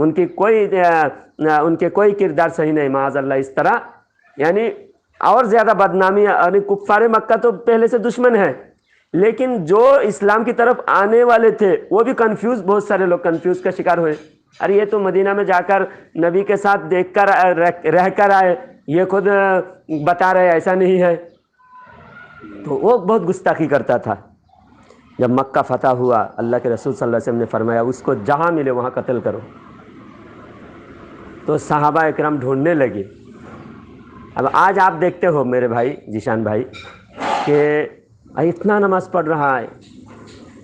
ان کے کوئی کردار صحیح نہیں، معاذ اللہ اس طرح، یعنی اور زیادہ بدنامی، یعنی کفار مکہ تو پہلے سے دشمن ہے، لیکن جو اسلام کی طرف آنے والے تھے وہ بھی کنفیوز، بہت سارے لوگ کنفیوز کا شکار ہوئے. ارے یہ تو مدینہ میں جا کر نبی کے ساتھ دیکھ کر رہ کر آئے، یہ خود بتا رہے ایسا نہیں ہے. تو وہ بہت گستاخی کرتا تھا. جب مکہ فتح ہوا، اللہ کے رسول صلی اللہ علیہ وسلم نے فرمایا اس کو جہاں ملے وہاں قتل کرو. تو صحابہ اکرام ڈھونڈنے لگے. اب آج آپ دیکھتے ہو میرے بھائی ذیشان بھائی کہ اتنا نماز پڑھ رہا ہے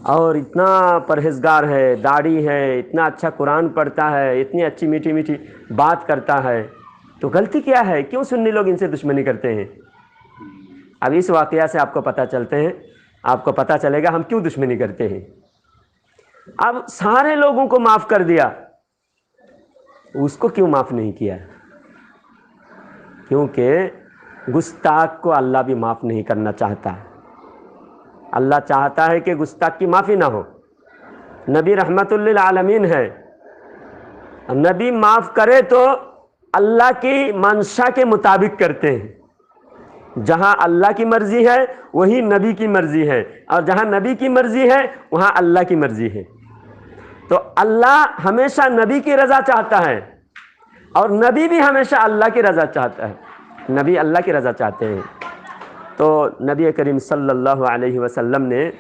اور اتنا پرہیزگار ہے، داڑھی ہے، اتنا اچھا قرآن پڑھتا ہے، اتنی اچھی میٹھی میٹھی بات کرتا ہے، تو غلطی کیا ہے؟ کیوں سنی لوگ ان سے دشمنی کرتے ہیں؟ اب اس واقعہ سے آپ کو پتہ چلے گا ہم کیوں دشمنی کرتے ہیں. اب سارے لوگوں کو معاف کر دیا، اس کو کیوں معاف نہیں کیا؟ کیونکہ گستاخ کو اللہ بھی معاف نہیں کرنا چاہتا ہے. اللہ چاہتا ہے کہ گستاخ کی معافی نہ ہو. نبی رحمت للعالمین ہے، نبی معاف کرے تو اللہ کی منشا کے مطابق کرتے ہیں. جہاں اللہ کی مرضی ہے وہی نبی کی مرضی ہے، اور جہاں نبی کی مرضی ہے وہاں اللہ کی مرضی ہے. تو اللہ ہمیشہ نبی کی رضا چاہتا ہے اور نبی بھی ہمیشہ اللہ کی رضا چاہتا ہے. نبی اللہ کی رضا چاہتے ہیں. تو نبی کریم صلی اللہ علیہ وسلم نے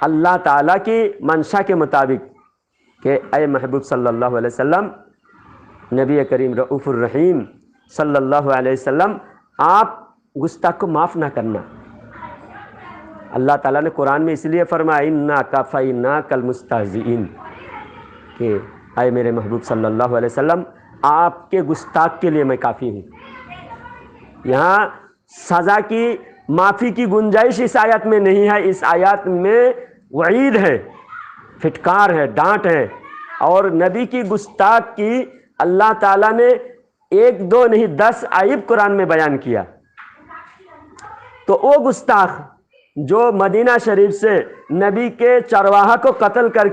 اللہ تعالیٰ کی منشا کے مطابق کہ اے محبوب صلی اللہ علیہ وسلم، نبی کریم رؤوف الرحیم صلی اللہ علیہ وسلم، آپ گستاخ کو معاف نہ کرنا. اللہ تعالیٰ نے قرآن میں اس لیے فرمایا انا کفیناک المستہزئین، کہ اے میرے محبوب صلی اللہ علیہ وسلم آپ کے گستاخ کے لیے میں کافی ہوں. یہاں سزا کی معافی کی گنجائش اس آیات میں نہیں ہے. اس آیات میں وعید ہے، پھٹکار ہے، ڈانٹ ہے. اور نبی کی گستاخ کی اللہ تعالیٰ نے 1 2 نہیں 10 عیب قرآن میں بیان کیا. تو وہ گستاخ جو مدینہ شریف سے نبی کے چرواہا کو قتل کر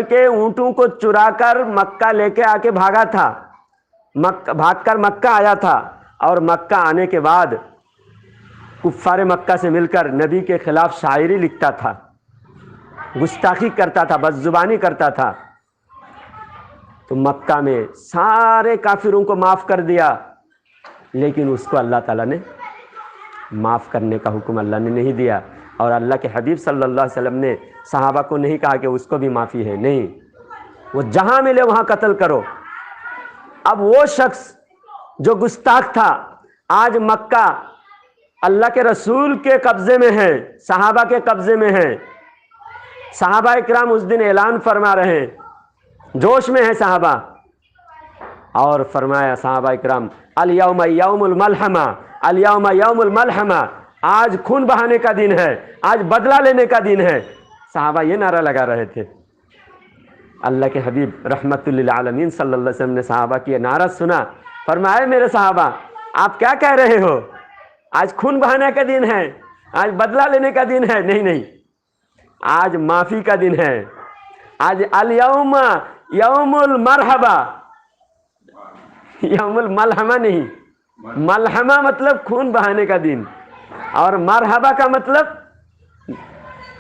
کے اونٹوں کو چرا کر مکہ لے کے آ کے بھاگا تھا، بھاگ کر مکہ آیا تھا، اور مکہ آنے کے بعد کفار مکہ سے مل کر نبی کے خلاف شاعری لکھتا تھا، گستاخی کرتا تھا، بدزبانی کرتا تھا. تو مکہ میں سارے کافروں کو معاف کر دیا، لیکن اس کو اللہ تعالیٰ نے معاف کرنے کا حکم اللہ نے نہیں دیا. اور اللہ کے حبیب صلی اللہ علیہ وسلم نے صحابہ کو نہیں کہا کہ اس کو بھی معافی ہے، نہیں، وہ جہاں ملے وہاں قتل کرو. اب وہ شخص جو گستاخ تھا آج مکہ اللہ کے رسول کے قبضے میں ہے، صحابہ کے قبضے میں ہے. صحابہ اکرام اس دن اعلان فرما رہے ہیں، جوش میں ہے صحابہ، اور فرمایا صحابہ اکرام الیوم یوم الملحمہ، الیوم یوم الملحمہ، آج خون بہانے کا دن ہے، آج بدلہ لینے کا دن ہے. صحابہ یہ نعرہ لگا رہے تھے. اللہ کے حبیب رحمت للعالمین صلی اللہ علیہ وسلم نے صحابہ کی یہ نعرہ سنا، فرمایا میرے صحابہ آپ کیا کہہ رہے ہو؟ آج خون بہانے کا دن ہے، آج بدلہ لینے کا دن ہے؟ نہیں، آج معافی کا دن ہے. آج الیوم یوم المرحبہ، یوم الملحمہ نہیں. ملحمہ مطلب خون بہانے کا دن، اور مرحبہ کا مطلب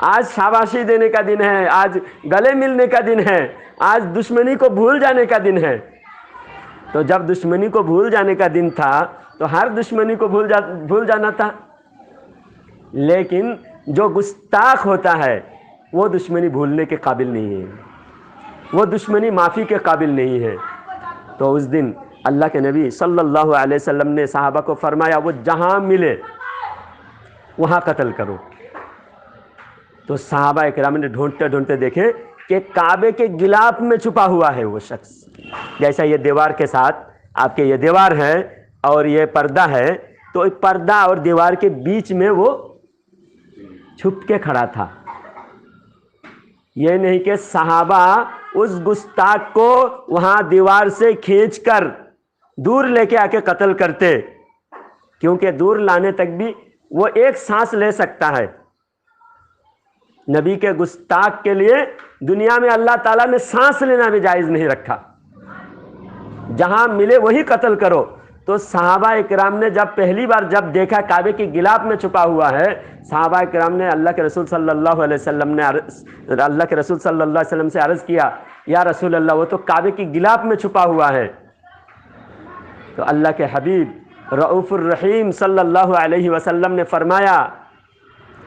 آج شاباشی دینے کا دن ہے، آج گلے ملنے کا دن ہے، آج دشمنی کو بھول جانے کا دن ہے. تو جب دشمنی کو بھول جانے کا دن تھا تو ہر دشمنی کو بھول جانا تھا. لیکن جو گستاخ ہوتا ہے وہ دشمنی بھولنے کے قابل نہیں ہے، وہ دشمنی معافی کے قابل نہیں ہے. تو اس دن اللہ کے نبی صلی اللہ علیہ وسلم نے صحابہ کو فرمایا وہ جہاں ملے وہاں قتل کرو. تو صحابہ اکرام نے ڈھونڈتے ڈھونڈتے دیکھے کہ کعبے کے غلاف میں چھپا ہوا ہے وہ شخص. جیسا یہ دیوار کے ساتھ آپ کے یہ دیوار ہے اور یہ پردہ ہے، تو پردہ اور دیوار کے بیچ میں وہ چھپ کے کھڑا تھا. یہ نہیں کہ صحابہ اس گستاخ کو وہاں دیوار سے کھینچ کر دور لے کے آ کے قتل کرتے، کیونکہ دور لانے تک بھی وہ ایک سانس لے سکتا ہے. نبی کے گستاخ کے لیے دنیا میں اللہ تعالیٰ نے سانس لینا بھی جائز نہیں رکھا، جہاں ملے وہی قتل کرو۔ تو صحابہ اکرام نے جب پہلی بار جب دیکھا کعبے کی غلاف میں چھپا ہوا ہے، صحابہ اکرام نے اللہ کے رسول صلی اللہ علیہ وسلم سے عرض کیا، یا رسول اللہ وہ تو کعبے کی غلاف میں چھپا ہوا ہے۔ تو اللہ کے حبیب رؤوف الرحیم صلی اللہ علیہ وسلم نے فرمایا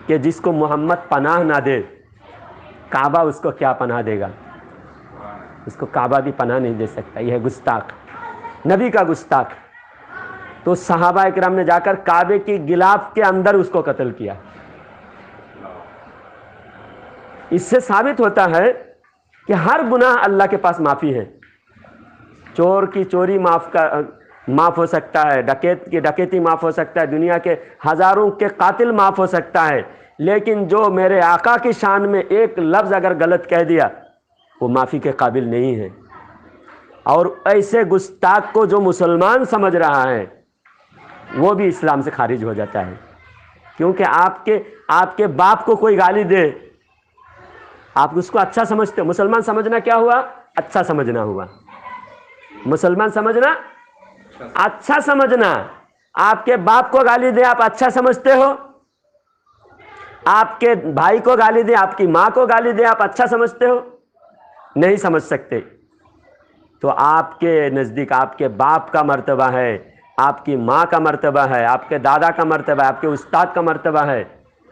کہ جس کو محمد پناہ نہ دے، کعبہ اس کو کیا پناہ دے گا؟ اس کو کعبہ بھی پناہ نہیں دے سکتا، یہ ہے گستاخ، نبی کا گستاخ۔ تو صحابہ اکرام نے جا کر کعبے کی غلاف کے اندر اس کو قتل کیا۔ اس سے ثابت ہوتا ہے کہ ہر گناہ اللہ کے پاس معافی ہے۔ چور کی چوری معاف ہو سکتا ہے، ڈکیت کی ڈکیتی معاف ہو سکتا ہے، دنیا کے ہزاروں کے قاتل معاف ہو سکتا ہے، لیکن جو میرے آقا کی شان میں ایک لفظ اگر غلط کہہ دیا وہ معافی کے قابل نہیں ہے۔ اور ایسے گستاخ کو جو مسلمان سمجھ رہا ہے وہ بھی اسلام سے خارج ہو جاتا ہے، کیونکہ آپ کے باپ کو کوئی گالی دے، آپ اس کو اچھا سمجھتے ہو۔ مسلمان سمجھنا کیا ہوا؟ اچھا سمجھنا ہوا۔ مسلمان سمجھنا اچھا سمجھنا۔ آپ کے باپ کو گالی دے آپ اچھا سمجھتے ہو، آپ کے بھائی کو گالی دے، آپ کی ماں کو گالی دے آپ اچھا سمجھتے ہو؟ نہیں سمجھ سکتے۔ تو آپ کے نزدیک آپ کے باپ کا مرتبہ ہے، آپ کی ماں کا مرتبہ ہے، آپ کے دادا کا مرتبہ ہے، آپ کے استاد کا مرتبہ ہے،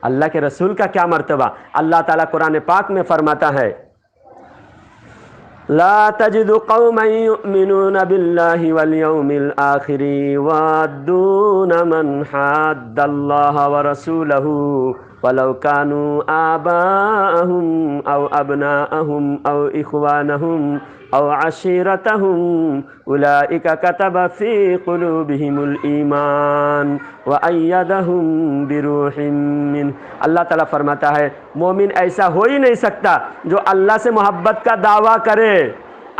اللہ کے رسول کا کیا مرتبہ؟ اللہ تعالیٰ قرآن پاک میں فرماتا ہے لا تجد قوما يؤمنون بالله واليوم الآخر يوادون من حاد الله ورسوله ولو كانوا آباءهم أو أبناءهم أو إخوانهم أو عشيرتهم أولئك كتب في قلوبهم الإيمان وأيدهم بروح منه۔ اللہ تعالیٰ فرماتا ہے مومن ایسا ہو ہی نہیں سکتا جو اللہ سے محبت کا دعویٰ کرے،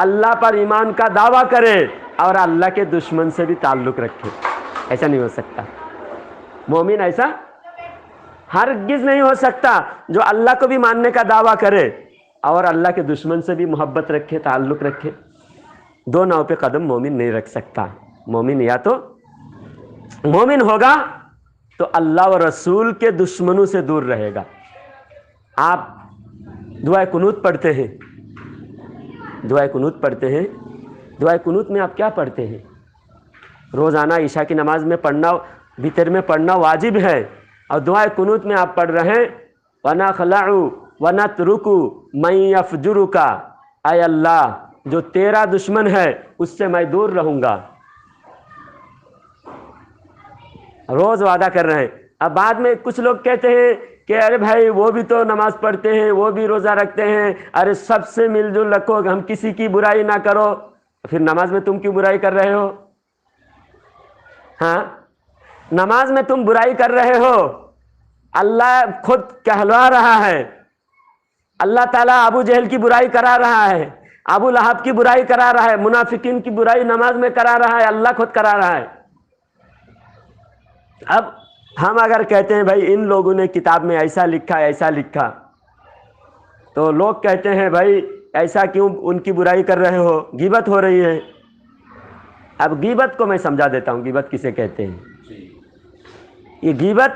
اللہ پر ایمان کا دعویٰ کرے اور اللہ کے دشمن سے بھی تعلق رکھے، ایسا نہیں ہو سکتا۔ مومن ایسا ہرگز نہیں ہو سکتا جو اللہ کو بھی ماننے کا دعویٰ کرے اور اللہ کے دشمن سے بھی محبت رکھے، تعلق رکھے۔ دو ناؤ پہ قدم مومن نہیں رکھ سکتا۔ مومن یا تو مومن ہوگا تو اللہ و رسول کے دشمنوں سے دور رہے گا۔ آپ دعائے قنوت پڑھتے ہیں، دعائے قنوت پڑھتے ہیں، دعائے قنوت میں آپ کیا پڑھتے ہیں؟ روزانہ عشاء کی نماز میں پڑھنا، وتر میں پڑھنا واجب ہے، اور دعائے قنوت میں آپ پڑھ رہے ہیں وَنَخْلَعُ وَنَتْرُكُ مَن يَفْجُرُكَ، اے اللہ جو تیرا دشمن ہے اس سے میں دور رہوں گا۔ روز وعدہ کر رہے ہیں۔ اب بعد میں کچھ لوگ کہتے ہیں کہ ارے بھائی وہ بھی تو نماز پڑھتے ہیں، وہ بھی روزہ رکھتے ہیں، ارے سب سے مل جل رکھو، ہم کسی کی برائی نہ کرو۔ پھر نماز میں تم کیوں برائی کر رہے ہو؟ ہاں، نماز میں تم برائی کر رہے ہو، اللہ خود کہلوا رہا ہے، اللہ تعالیٰ ابو جہل کی برائی کرا رہا ہے، ابو لہب کی برائی کرا رہا ہے، منافقین کی برائی نماز میں کرا رہا ہے، اللہ خود کرا رہا ہے۔ اب ہم اگر کہتے ہیں بھائی ان لوگوں نے کتاب میں ایسا لکھا ایسا لکھا، تو لوگ کہتے ہیں بھائی ایسا کیوں ان کی برائی کر رہے ہو، غیبت ہو رہی ہے۔ اب غیبت کو میں سمجھا دیتا ہوں، غیبت کسے کہتے ہیں۔ یہ غیبت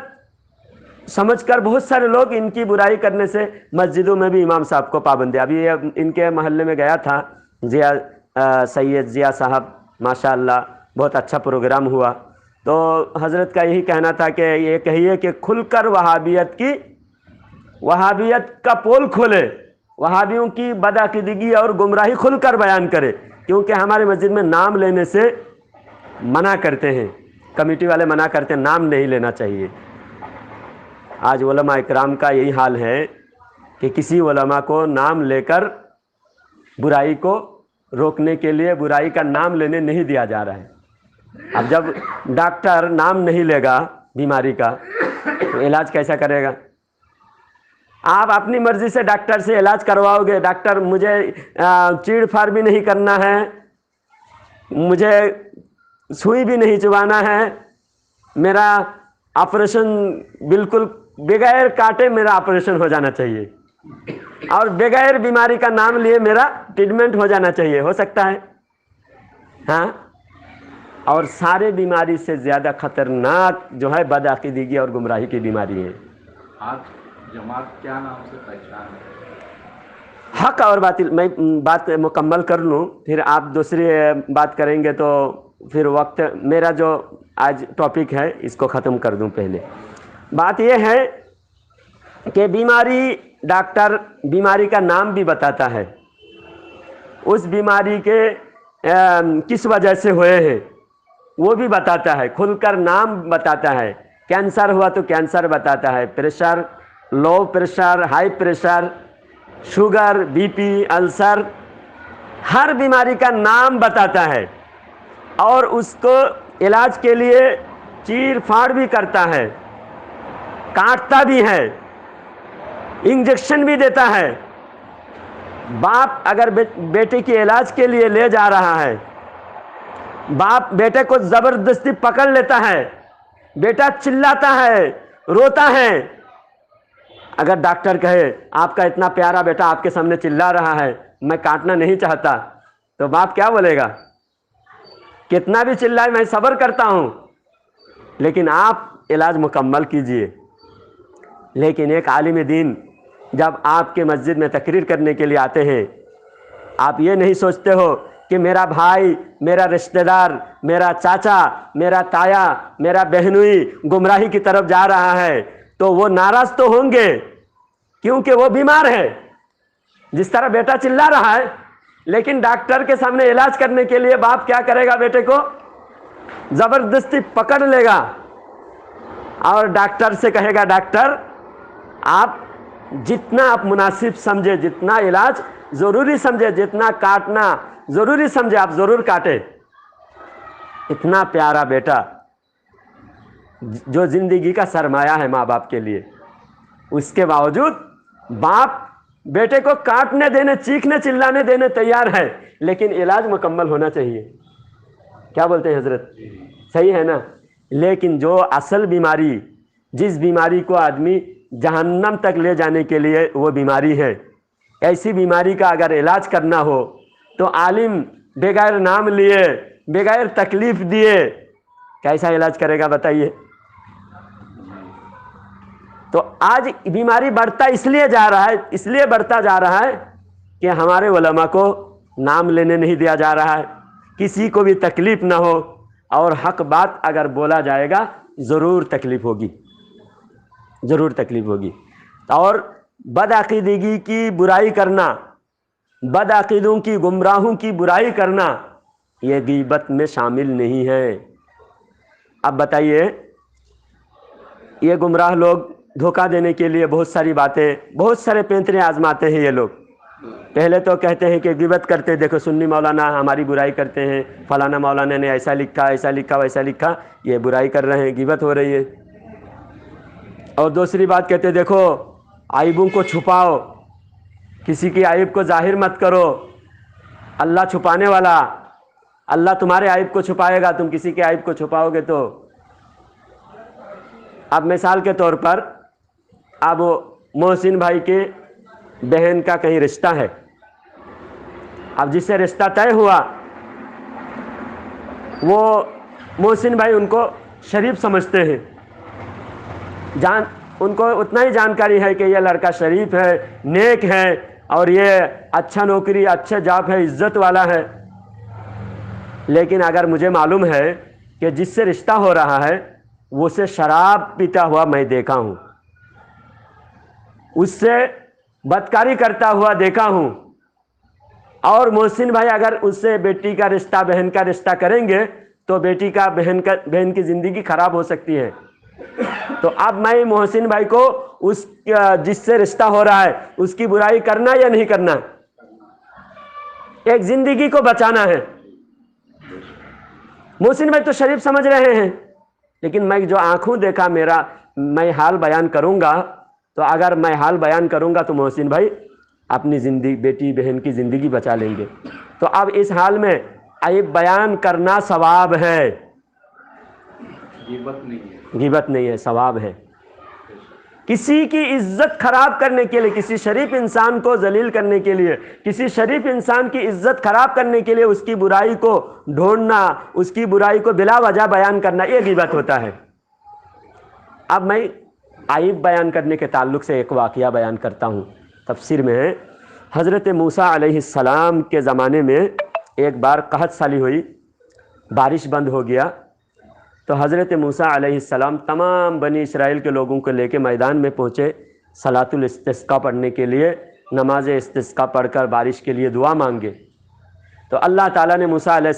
سمجھ کر بہت سارے لوگ ان کی برائی کرنے سے مسجدوں میں بھی امام صاحب کو پابندی۔ ابھی ان کے محلے میں گیا تھا، سید ضیاء صاحب، ماشاء اللہ بہت اچھا پروگرام ہوا، تو حضرت کا یہی کہنا تھا کہ یہ کہیے کہ کھل کر وہابیت کا پول کھولے، وہابیوں کی بدعقیدگی اور گمراہی کھل کر بیان کرے، کیونکہ ہمارے مسجد میں نام لینے سے منع کرتے ہیں، کمیٹی والے منع کرتے ہیں، نام نہیں لینا چاہیے۔ آج علماء اکرام کا یہی حال ہے کہ کسی علماء کو نام لے کر برائی کو روکنے کے لیے برائی کا نام لینے نہیں دیا جا رہا ہے۔ اب جب ڈاکٹر نام نہیں لے گا بیماری کا تو علاج کیسا کرے گا؟ آپ اپنی مرضی سے ڈاکٹر سے علاج کرواؤ گے، ڈاکٹر مجھے چیڑ پھاڑ بھی نہیں کرنا ہے، مجھے سوئی بھی نہیں چبانا ہے، میرا آپریشن بالکل بغیر کاٹے میرا آپریشن ہو جانا چاہیے، اور بغیر بیماری کا نام لیے میرا ٹریٹمنٹ ہو جانا چاہیے، ہو سکتا ہے؟ ہاں، اور سارے بیماری سے زیادہ خطرناک جو ہے بدعقیدگی اور گمراہی کی بیماری ہے۔ آج جماعت کیا نام سے پہچان ہے؟ حق اور باطل، میں بات مکمل کر لوں پھر آپ دوسری بات کریں گے تو پھر وقت، میرا جو آج ٹاپک ہے اس کو ختم کر دوں۔ پہلے بات یہ ہے کہ بیماری، ڈاکٹر بیماری کا نام بھی بتاتا ہے، اس بیماری کے کس وجہ سے ہوئے ہیں وہ بھی بتاتا ہے، کھل کر نام بتاتا ہے۔ کینسر ہوا تو کینسر بتاتا ہے، pressure, low pressure, high pressure, sugar, B P, ulcer, ہر بیماری کا نام بتاتا ہے، اور اس کو علاج کے لیے چیر پھاڑ بھی کرتا ہے، کاٹتا بھی ہے، انجیکشن بھی دیتا ہے۔ باپ اگر بیٹے کے علاج کے لیے لے جا رہا ہے، باپ بیٹے کو زبردستی پکڑ لیتا ہے، بیٹا چلاتا ہے، روتا ہے۔ اگر ڈاکٹر کہے آپ کا اتنا پیارا بیٹا آپ کے سامنے چلا رہا ہے، میں کاٹنا نہیں چاہتا، تو باپ کیا بولے گا؟ کتنا بھی چلائے میں صبر کرتا ہوں، لیکن آپ علاج مکمل کیجئے۔ لیکن ایک عالم دین جب آپ کے مسجد میں تقریر کرنے کے لیے آتے ہیں، آپ یہ نہیں سوچتے ہو کہ میرا بھائی، میرا رشتہ دار، میرا چاچا، میرا تایا، میرا بہنوئی گمراہی کی طرف جا رہا ہے، تو وہ ناراض تو ہوں گے کیونکہ وہ بیمار ہے۔ جس طرح بیٹا چلا رہا ہے، لیکن ڈاکٹر کے سامنے علاج کرنے کے لیے باپ کیا کرے گا؟ بیٹے کو زبردستی پکڑ لے گا اور ڈاکٹر سے کہے گا ڈاکٹر آپ جتنا آپ مناسب سمجھے، جتنا علاج ضروری سمجھے، جتنا کاٹنا ضروری سمجھے آپ ضرور کاٹے۔ اتنا پیارا بیٹا جو زندگی کا سرمایہ ہے ماں باپ کے لیے، اس کے باوجود باپ بیٹے کو کاٹنے دینے، چیخنے چلانے دینے تیار ہے، لیکن علاج مکمل ہونا چاہیے۔ کیا بولتے ہیں حضرت؟ صحیح ہے نا؟ لیکن جو اصل بیماری، جس بیماری کو آدمی جہنم تک لے جانے کے لیے وہ بیماری ہے، ایسی بیماری کا اگر علاج کرنا ہو تو عالم بغیر نام لیے، بغیر تکلیف دیے کیسا علاج کرے گا بتائیے؟ تو آج بیماری بڑھتا اس لیے جا رہا ہے، اس لیے بڑھتا جا رہا ہے کہ ہمارے علماء کو نام لینے نہیں دیا جا رہا ہے، کسی کو بھی تکلیف نہ ہو، اور حق بات اگر بولا جائے گا ضرور تکلیف ہوگی، ضرور تکلیف ہوگی۔ اور بدعقیدگی کی برائی کرنا، بدعقیدوں کی، گمراہوں کی برائی کرنا، یہ غیبت میں شامل نہیں ہے۔ اب بتائیے، یہ گمراہ لوگ دھوکہ دینے کے لیے بہت ساری باتیں، بہت سارے پینترے آزماتے ہیں۔ یہ لوگ پہلے تو کہتے ہیں کہ غیبت کرتے، دیکھو سنی مولانا ہماری برائی کرتے ہیں، فلانا مولانا نے ایسا لکھا، ایسا لکھا، ویسا لکھا، یہ برائی کر رہے ہیں، غیبت ہو رہی ہے۔ اور دوسری بات کہتے دیکھو عیبوں کو چھپاؤ، کسی کی عیب کو ظاہر مت کرو، اللہ چھپانے والا، اللہ تمہارے عیب کو چھپائے گا، تم کسی کے عیب کو چھپاؤ گے تو۔ اب مثال کے طور پر اب محسن بھائی کے بہن کا کہیں رشتہ ہے، اب جس سے رشتہ طے ہوا وہ محسن بھائی ان کو شریف سمجھتے ہیں، ان کو اتنا ہی جانکاری ہے کہ یہ لڑکا شریف ہے، نیک ہے، اور یہ اچھا نوکری، اچھا جاب ہے، عزت والا ہے۔ لیکن اگر مجھے معلوم ہے کہ جس سے رشتہ ہو رہا ہے وہ اسے شراب پیتا ہوا میں دیکھا ہوں، اس سے بدکاری کرتا ہوا دیکھا ہوں، اور محسن بھائی اگر اس سے بیٹی کا رشتہ، بہن کا رشتہ کریں گے تو بیٹی کا، بہن کی زندگی خراب ہو سکتی ہے۔ تو اب میں محسن بھائی کو اس جس سے رشتہ ہو رہا ہے اس کی برائی کرنا یا نہیں کرنا؟ ایک زندگی کو بچانا ہے۔ محسن بھائی تو شریف سمجھ رہے ہیں، لیکن میں جو آنکھوں دیکھا، میں حال بیان کروں گا، تو اگر میں حال بیان کروں گا تو محسن بھائی اپنی زندگی، بیٹی بہن کی زندگی بچا لیں گے۔ تو اب اس حال میں عیب بیان کرنا ثواب ہے، غیبت نہیں ہے، غیبت نہیں ہے، ثواب ہے۔ کسی کی عزت خراب کرنے کے لیے، کسی شریف انسان کو ذلیل کرنے کے لیے، کسی شریف انسان کی عزت خراب کرنے کے لیے اس کی برائی کو ڈھونڈنا، اس کی برائی کو بلا وجہ بیان کرنا، یہ غیبت ہوتا ہے۔ اب میں عیب بیان کرنے کے تعلق سے ایک واقعہ بیان کرتا ہوں، تفسیر میں ہے۔ حضرت موسیٰ علیہ السلام کے زمانے میں ایک بار قحط سالی ہوئی، بارش بند ہو گیا، تو حضرت موسیٰ علیہ السلام تمام بنی اسرائیل کے لوگوں کو لے کے میدان میں پہنچے صلاۃ الاستسقاء پڑھنے کے لیے، نماز استسقاء پڑھ کر بارش کے لیے دعا مانگے۔ تو اللہ تعالیٰ نے موسیٰ علیہ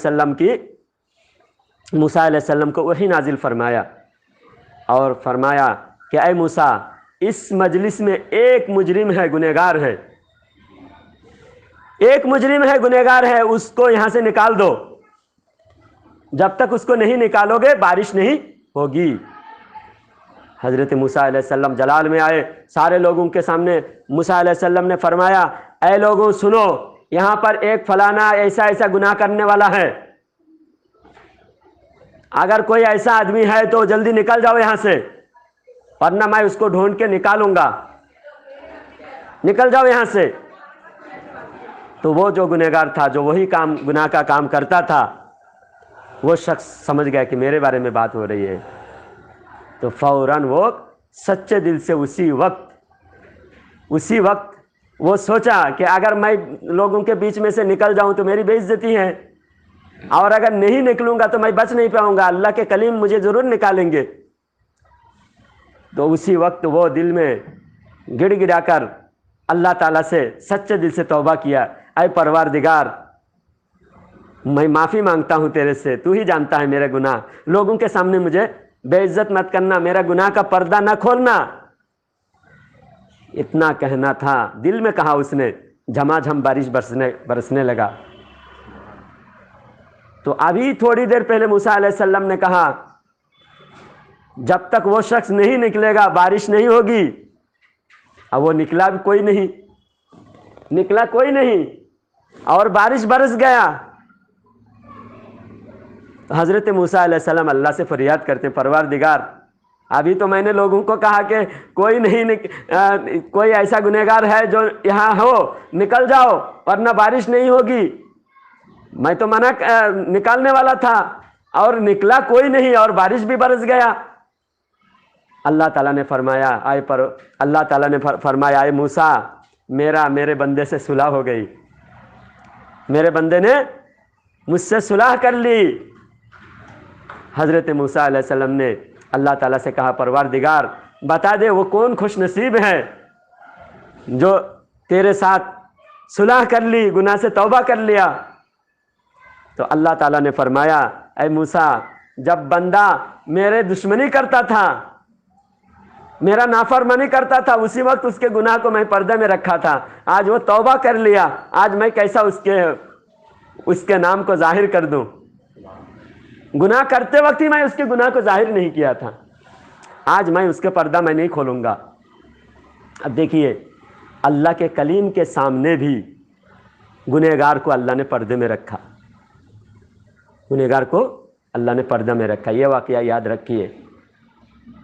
السلام کو وحی نازل فرمایا اور فرمایا کہ اے موسیٰ، اس مجلس میں ایک مجرم ہے، گنہگار ہے، ایک مجرم ہے، گنہگار ہے، اس کو یہاں سے نکال دو۔ جب تک اس کو نہیں نکالو گے بارش نہیں ہوگی۔ حضرت موسیٰ علیہ السلام جلال میں آئے، سارے لوگوں کے سامنے موسیٰ علیہ السلام نے فرمایا، اے لوگوں سنو، یہاں پر ایک فلانا ایسا ایسا گناہ کرنے والا ہے، اگر کوئی ایسا آدمی ہے تو جلدی نکل جاؤ یہاں سے، ورنہ میں اس کو ڈھونڈ کے نکالوں گا، نکل جاؤ یہاں سے۔ تو وہ جو گنہگار تھا، جو وہی گناہ کا کام کرتا تھا، وہ شخص سمجھ گیا کہ میرے بارے میں بات ہو رہی ہے، تو فوراً وہ سچے دل سے اسی وقت وہ سوچا کہ اگر میں لوگوں کے بیچ میں سے نکل جاؤں تو میری بے عزتی ہے، اور اگر نہیں نکلوں گا تو میں بچ نہیں پاؤں گا، اللہ کے کلیم مجھے ضرور نکالیں گے۔ تو اسی وقت وہ دل میں گڑ گڑا کر اللہ تعالیٰ سے سچے دل سے توبہ کیا، اے پروردگار، میں معافی مانگتا ہوں تیرے سے، تو ہی جانتا ہے میرے گناہ، لوگوں کے سامنے مجھے بے عزت مت کرنا، میرا گناہ کا پردہ نہ کھولنا۔ اتنا کہنا تھا، دل میں کہا اس نے، جھما جھم بارش برسنے لگا۔ تو ابھی تھوڑی دیر پہلے موسیٰ علیہ السلام نے کہا جب تک وہ شخص نہیں نکلے گا بارش نہیں ہوگی، اب وہ نکلا بھی کوئی نہیں، نکلا کوئی نہیں، اور بارش برس گیا۔ حضرت موسیٰ علیہ السلام اللہ سے فریاد کرتے ہیں، پروردگار، ابھی تو میں نے لوگوں کو کہا کہ کوئی ایسا گنہگار ہے جو یہاں ہو، نکل جاؤ ورنہ بارش نہیں ہوگی، میں تو منع نکالنے والا تھا، اور نکلا کوئی نہیں اور بارش بھی برس گیا۔ اللہ تعالیٰ نے فرمایا اے موسیٰ، میرے بندے سے صلح ہو گئی، میرے بندے نے مجھ سے صلح کر لی۔ حضرت موسیٰ علیہ السلام نے اللہ تعالیٰ سے کہا، پروردگار بتا دے وہ کون خوش نصیب ہے جو تیرے ساتھ صلح کر لی، گناہ سے توبہ کر لیا۔ تو اللہ تعالیٰ نے فرمایا، اے موسیٰ، جب بندہ میرے دشمنی کرتا تھا، میرا نافرمانی کرتا تھا، اسی وقت اس کے گناہ کو میں پردے میں رکھا تھا، آج وہ توبہ کر لیا، آج میں کیسا اس کے نام کو ظاہر کر دوں؟ گناہ کرتے وقت ہی میں اس کے گناہ کو ظاہر نہیں کیا تھا، آج میں اس کے پردہ میں نہیں کھولوں گا۔ اب دیکھیے، اللہ کے کلیم کے سامنے بھی گنہگار کو اللہ نے پردے میں رکھا، گنہگار کو اللہ نے پردہ میں رکھا۔ یہ واقعہ یاد رکھیے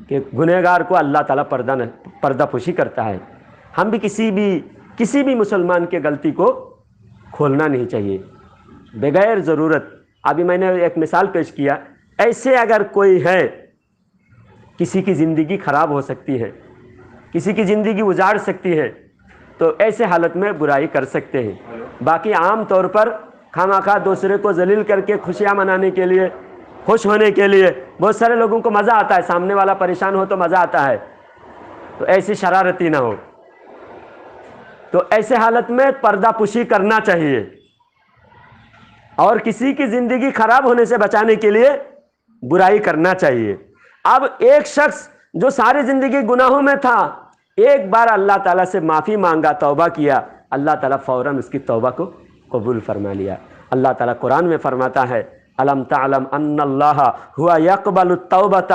کہ گنہگار کو اللہ تعالیٰ پردہ پوشی کرتا ہے۔ ہم بھی کسی بھی مسلمان کے غلطی کو کھولنا نہیں چاہیے بغیر ضرورت۔ ابھی میں نے ایک مثال پیش کیا، ایسے اگر کوئی ہے، کسی کی زندگی خراب ہو سکتی ہے، کسی کی زندگی اجاڑ سکتی ہے، تو ایسے حالت میں برائی کر سکتے ہیں۔ باقی عام طور پر خواہ دوسرے کو ذلیل کر کے خوشیاں منانے کے لیے، خوش ہونے کے لیے بہت سارے لوگوں کو مزہ آتا ہے، سامنے والا پریشان ہو تو مزہ آتا ہے، تو ایسی شرارتی نہ ہو۔ تو ایسے حالت میں پردہ پوشی کرنا چاہیے، اور کسی کی زندگی خراب ہونے سے بچانے کے لیے برائی کرنا چاہیے۔ اب ایک شخص جو ساری زندگی گناہوں میں تھا، ایک بار اللہ تعالیٰ سے معافی مانگا، توبہ کیا، اللہ تعالیٰ فوراً اس کی توبہ کو قبول فرما لیا۔ اللہ تعالیٰ قرآن میں فرماتا ہے، الم تعلم ان اللہ هو يقبل التوبۃ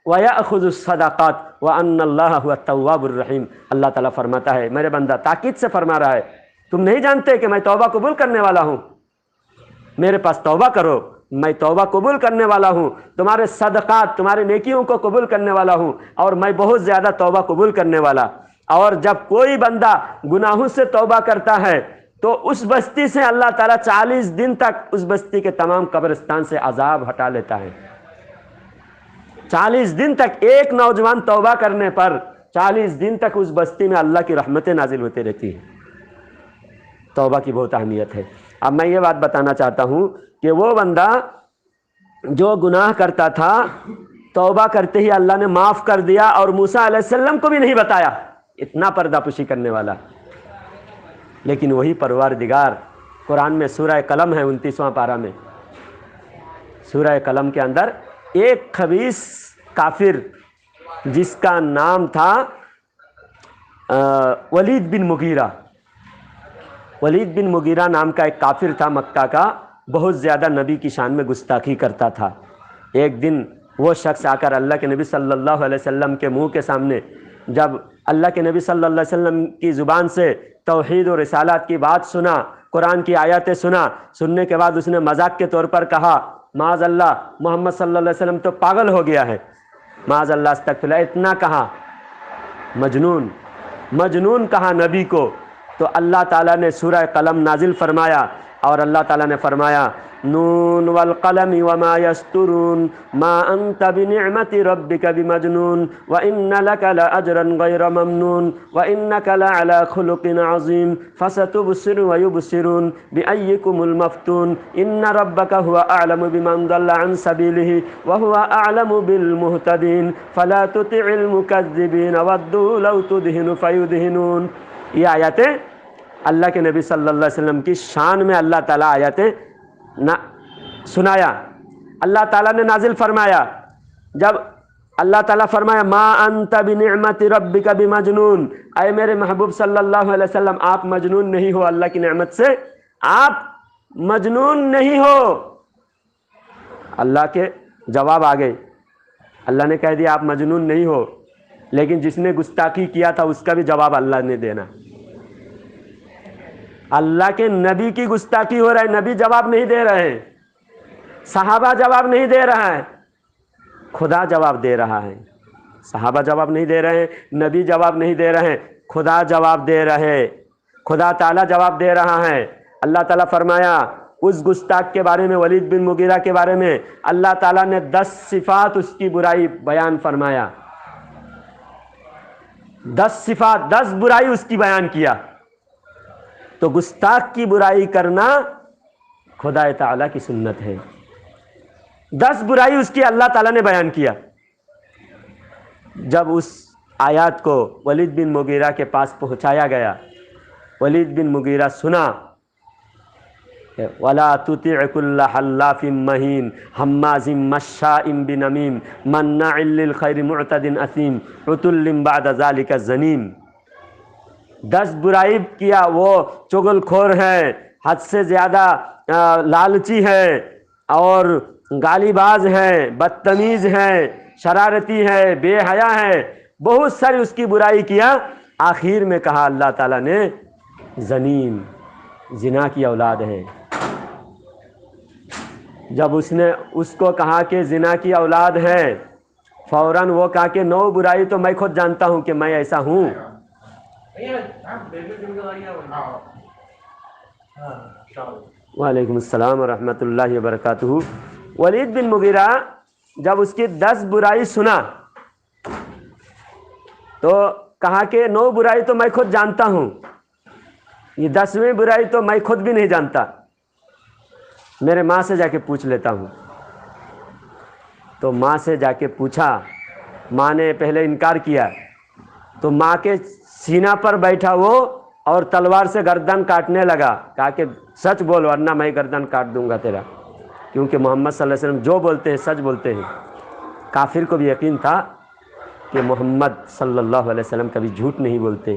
ويأخذ الصدقات وان اللہ هو التواب الرحیم۔ اللہ تعالیٰ فرماتا ہے، میرے بندہ تاکید سے فرما رہا ہے، تم نہیں جانتے کہ میں توبہ قبول کرنے والا ہوں؟ میرے پاس توبہ کرو، میں توبہ قبول کرنے والا ہوں، تمہارے صدقات، تمہارے نیکیوں کو قبول کرنے والا ہوں، اور میں بہت زیادہ توبہ قبول کرنے والا۔ اور جب کوئی بندہ گناہوں سے توبہ کرتا ہے تو اس بستی سے اللہ تعالیٰ 40 دن تک اس بستی کے تمام قبرستان سے عذاب ہٹا لیتا ہے۔ 40 دن تک ایک نوجوان توبہ کرنے پر 40 دن تک اس بستی میں اللہ کی رحمتیں نازل ہوتی رہتی ہیں۔ توبہ کی بہت اہمیت ہے۔ اب میں یہ بات بتانا چاہتا ہوں کہ وہ بندہ جو گناہ کرتا تھا توبہ کرتے ہی اللہ نے معاف کر دیا، اور موسیٰ علیہ السلام کو بھی نہیں بتایا، اتنا پردہ پوشی کرنے والا۔ لیکن وہی پروردگار قرآن میں سورہ قلم ہے 29واں پارہ میں، سورہ قلم کے اندر ایک خبیث کافر جس کا نام تھا ولید بن مغیرہ، ولید بن مغیرہ نام کا ایک کافر تھا مکہ کا، بہت زیادہ نبی کی شان میں گستاخی کرتا تھا۔ ایک دن وہ شخص آ کر اللہ کے نبی صلی اللہ علیہ وسلم کے منہ کے سامنے جب اللہ کے نبی صلی اللہ علیہ وسلم کی زبان سے توحید و رسالات کی بات سنا، قرآن کی آیاتیں سننے کے بعد اس نے مذاق کے طور پر کہا معاذ اللہ محمد صلی اللہ علیہ وسلم تو پاگل ہو گیا ہے، معاذ اللہ استغفر اللہ، اتنا کہا، مجنون کہا نبی کو۔ تو اللہ تعالیٰ نے سورہ قلم نازل فرمایا، اور اللہ تعالیٰ نے فرمایا نون والقلم وما یسطرون ما انت بنعمت ربک بمجنون وان لک لاجرا غیر ممنون وانک لعلی خلق عظیم فستبصر ویبصرون بأیکم المفتون ان ربک هو اعلم بمن ضل عن سبیلہ وهو اعلم بالمہتدین فلا تطع المکذبین ودوا لو تدہن فیدہنون۔ یہ آیاتیں اللہ کے نبی صلی اللہ علیہ وسلم کی شان میں اللہ تعالیٰ آیاتیں سنایا، اللہ تعالیٰ نے نازل فرمایا۔ جب اللہ تعالیٰ فرمایا ما انت بنعمت ربک بمجنون، اے میرے محبوب صلی اللہ علیہ وسلم آپ مجنون نہیں ہو، اللہ کی نعمت سے آپ مجنون نہیں ہو۔ اللہ کے جواب آ گئے، اللہ نے کہہ دیا آپ مجنون نہیں ہو، لیکن جس نے گستاخی کیا تھا اس کا بھی جواب اللہ نے دینا۔ اللہ کے نبی کی گستاخی ہو رہا ہے، نبی جواب نہیں دے رہے ہیں، صحابہ جواب نہیں دے رہا ہے، خدا جواب دے رہا ہے۔ صحابہ جواب نہیں دے رہے ہیں، نبی جواب نہیں دے رہے ہیں، خدا جواب دے رہے، خدا تعالیٰ جواب دے رہا ہے۔ اللہ تعالیٰ فرمایا اس گستاخ کے بارے میں، ولید بن مغیرہ کے بارے میں اللہ تعالیٰ نے 10 صفات اس کی برائی بیان فرمایا، 10 صفات، 10 برائی اس کی بیان کیا۔ تو گستاخ کی برائی کرنا خدا تعالیٰ کی سنت ہے۔ 10 برائی اس کی اللہ تعالیٰ نے بیان کیا۔ جب اس آیات کو ولید بن مغیرہ کے پاس پہنچایا گیا، ولید بن مغیرہ سنا وَلَا تُطِعْ كُلَّ حَلَّافٍ مَّهِينٍ هَمَّازٍ مَّشَّاءٍ بِنَمِيمٍ مَّنَّاعٍ لِّلْخَيْرِ مُعْتَدٍ أَثِيمٍ عُتُلٍّ بَعْدَ ذَلِكَ زَنِيمٍ۔ 10 برائی کیا، وہ چغل خور ہے، حد سے زیادہ لالچی ہے، اور گالی باز ہے، بدتمیز ہے، شرارتی ہے، بے حیا ہے، بہت ساری اس کی برائی کیا۔ آخر میں کہا اللہ تعالیٰ نے زنیم، زنا کی اولاد ہے۔ جب اس نے اس کو کہا کہ زنا کی اولاد ہے، فوراً وہ کہا کہ 9 برائی تو میں خود جانتا ہوں کہ میں ایسا ہوں۔ وعلیکم السلام ورحمۃ اللہ وبرکاتہ۔ ولید بن مغیرہ جب اس کی 10 برائی سنا تو کہا کہ 9 برائی تو میں خود جانتا ہوں، یہ 10ویں برائی تو میں خود بھی نہیں جانتا، میرے ماں سے جا کے پوچھ لیتا ہوں۔ تو ماں سے جا کے پوچھا، ماں نے پہلے انکار کیا، تو ماں کے سینہ پر بیٹھا وہ اور تلوار سے گردن کاٹنے لگا، کہا کہ سچ بول ورنہ میں گردن کاٹ دوں گا تیرا، کیونکہ محمد صلی اللہ علیہ وسلم جو بولتے ہیں سچ بولتے ہیں۔ کافر کو بھی یقین تھا کہ محمد صلی اللہ علیہ وسلم کبھی جھوٹ نہیں بولتے،